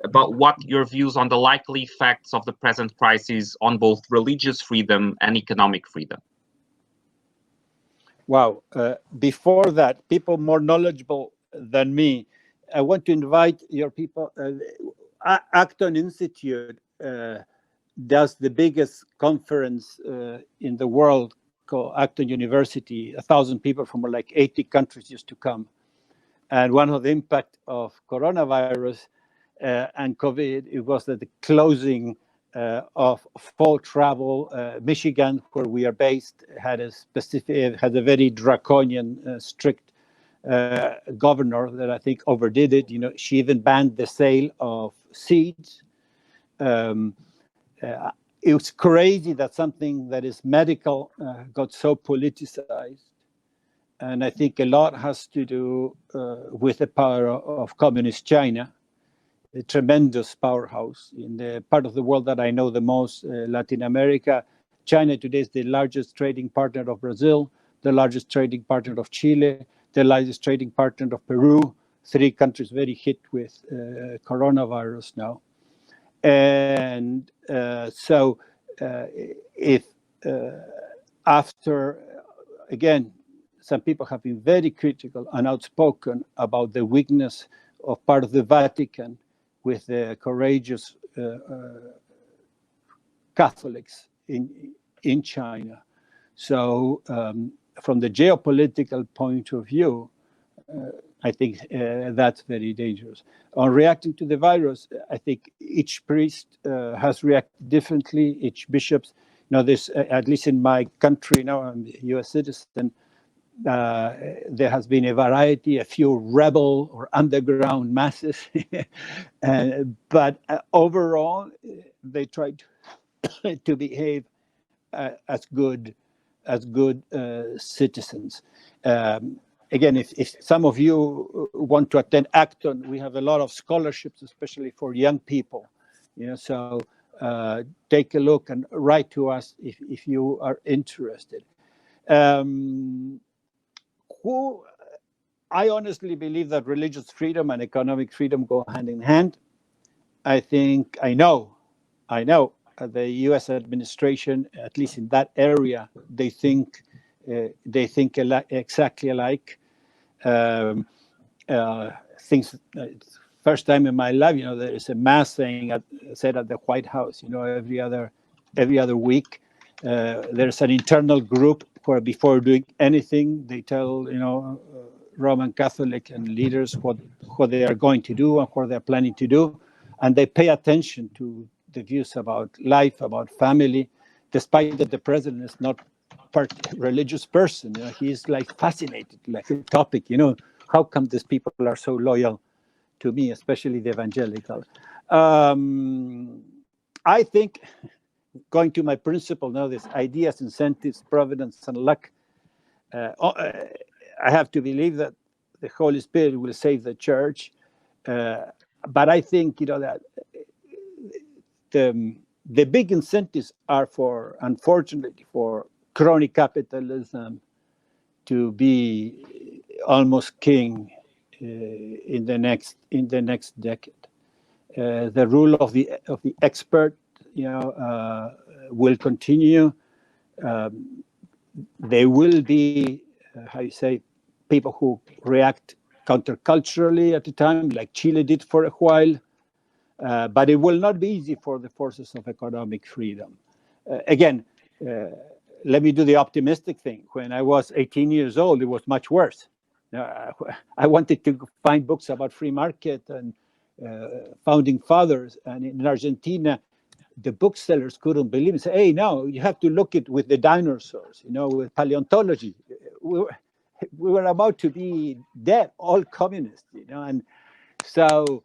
about what your views on the likely effects of the present crisis on both religious freedom and economic freedom. Wow. Before that, people more knowledgeable than me, I want to invite your people. Acton Institute does the biggest conference in the world called Acton University. 1,000 people from like 80 countries used to come. And one of the impact of coronavirus and COVID, it was that the closing of fall travel. Michigan, where we are based, had a very draconian, strict governor that I think overdid it. You know, she even banned the sale of seeds. It was crazy that something that is medical got so politicized. And I think a lot has to do with the power of communist China, a tremendous powerhouse in the part of the world that I know the most, Latin America. China today is the largest trading partner of Brazil, the largest trading partner of Chile, the largest trading partner of Peru, 3 countries very hit with coronavirus now. And so if after, again, some people have been very critical and outspoken about the weakness of part of the Vatican with the courageous Catholics in China. So from the geopolitical point of view, I think that's very dangerous. On reacting to the virus, I think each priest has reacted differently, each bishop. You know, this, at least in my country now, I'm a US citizen, there has been a variety, a few rebel or underground masses, but overall, they tried to behave as good citizens. Again, if some of you want to attend Acton, we have a lot of scholarships, especially for young people. You know, so take a look and write to us if you are interested. I honestly believe that religious freedom and economic freedom go hand in hand. I know the U.S. administration, at least in that area, they think exactly alike. Things. First time in my life, you know, there is a mass said at the White House. You know, every other week, there's an internal group where before doing anything, they tell, you know, Roman Catholic and leaders what they are going to do and what they're planning to do, and they pay attention to the views about life, about family, despite that the president is not part religious person. You know, he's like fascinated, like the topic. You know, how come these people are so loyal to me, especially the evangelical? I think, going to my principle now, this ideas, incentives, providence, and luck. I have to believe that the Holy Spirit will save the church, but I think, you know, that the big incentives are unfortunately, for crony capitalism to be almost king in the next decade. The rule of the expert, you know, will continue. There will be, people who react counterculturally at the time, like Chile did for a while. But it will not be easy for the forces of economic freedom. Again, let me do the optimistic thing. When I was 18 years old, it was much worse. I wanted to find books about free market and founding fathers. And in Argentina, the booksellers couldn't believe it. Say, hey, no, you have to look at with the dinosaurs, you know, with paleontology. We were about to be dead, all communists, you know. And so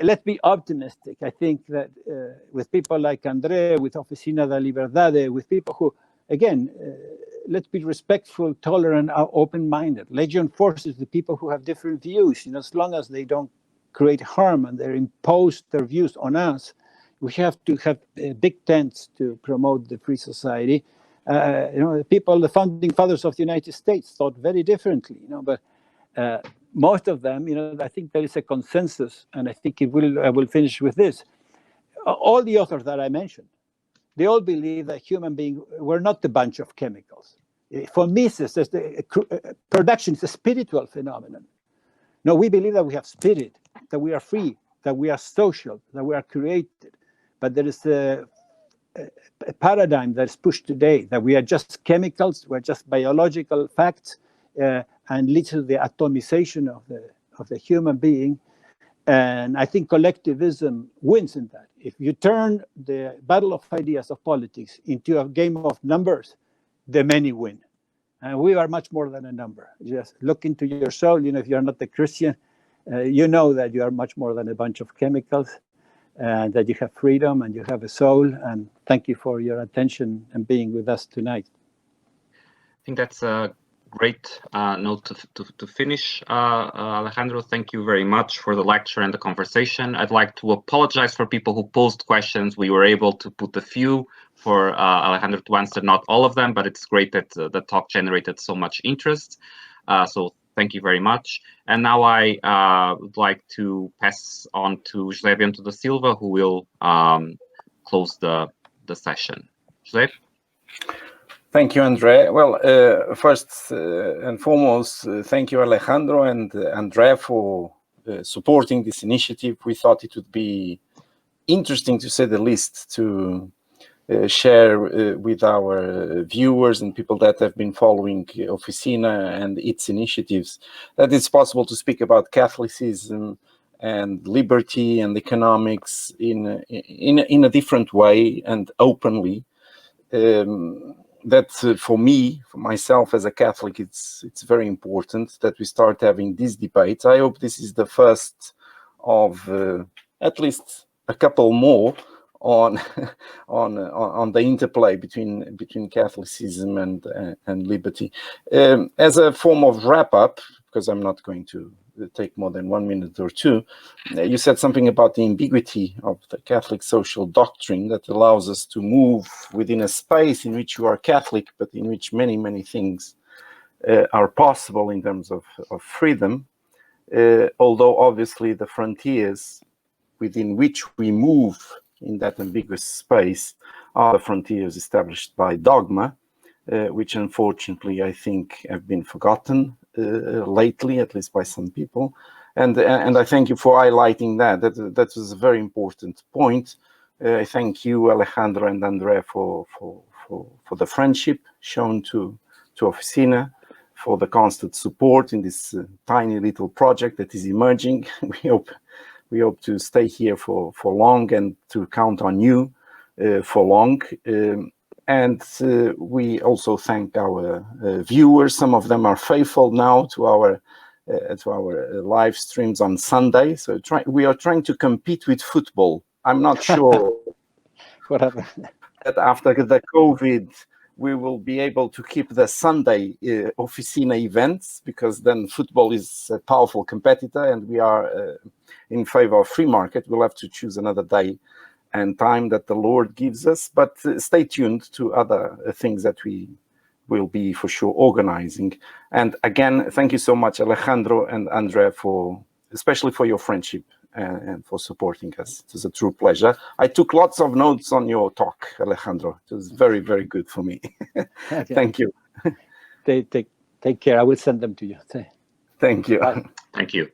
let's be optimistic. I think that with people like André, with Oficina da Liberdade, with people who, again, let's be respectful, tolerant, open-minded. Legion forces the people who have different views, you know, as long as they don't create harm and they impose their views on us. We have to have big tents to promote the free society. You know, the founding fathers of the United States thought very differently, you know, but most of them, you know, I think there is a consensus, and I think I will finish with this. All the authors that I mentioned, they all believe that human beings were not a bunch of chemicals. For Mises, production is a spiritual phenomenon. No, we believe that we have spirit, that we are free, that we are social, that we are created. But there is a paradigm that is pushed today, that we are just chemicals, we're just biological facts, and leads to the atomization of the human being. And I think collectivism wins in that. If you turn the battle of ideas of politics into a game of numbers, the many win. And we are much more than a number. Just look into your soul. If you're not a Christian, you know that you are much more than a bunch of chemicals, and that you have freedom and you have a soul. And thank you for your attention and being with us tonight. I think that's a great note to finish. Alejandro, thank you very much for the lecture and the conversation. I'd like to apologize for people who posed questions. We were able to put a few for Alejandro to answer, not all of them, but it's great that the talk generated so much interest. So thank you very much. And now I would like to pass on to José Bento da Silva, who will close the session. José? Thank you, André. Well, first and foremost, thank you, Alejandro and André, for supporting this initiative. We thought it would be interesting, to say the least, to share with our viewers and people that have been following Oficina and its initiatives that it's possible to speak about Catholicism and liberty and economics in a different way and openly. That for me, for myself as a Catholic, it's very important that we start having these debates. I hope this is the first of at least a couple more on the interplay between Catholicism and liberty. As a form of wrap up, because I'm not going to take more than 1 minute or two, you said something about the ambiguity of the Catholic social doctrine that allows us to move within a space in which you are Catholic, but in which many things are possible in terms of freedom, although obviously the frontiers within which we move in that ambiguous space are the frontiers established by dogma, which unfortunately I think have been forgotten lately, at least by some people. And I thank you for highlighting that. That was a very important point. I thank you, Alejandro and André, for the friendship shown to Oficina, for the constant support in this tiny little project that is emerging. We hope to stay here for long and to count on you for long. And we also thank our viewers. Some of them are faithful now to our live streams on Sunday. So we are trying to compete with football. I'm not sure that after the COVID, we will be able to keep the Sunday Oficina events, because then football is a powerful competitor and we are in favor of free market. We'll have to choose another day and time that the Lord gives us, but stay tuned to other things that we will be for sure organizing. And again, thank you so much, Alejandro and André, especially for your friendship and for supporting us. It was a true pleasure. I took lots of notes on your talk, Alejandro. It was very good for me. Thank you. Take care. I will send them to you. Thank you. Bye. Thank you.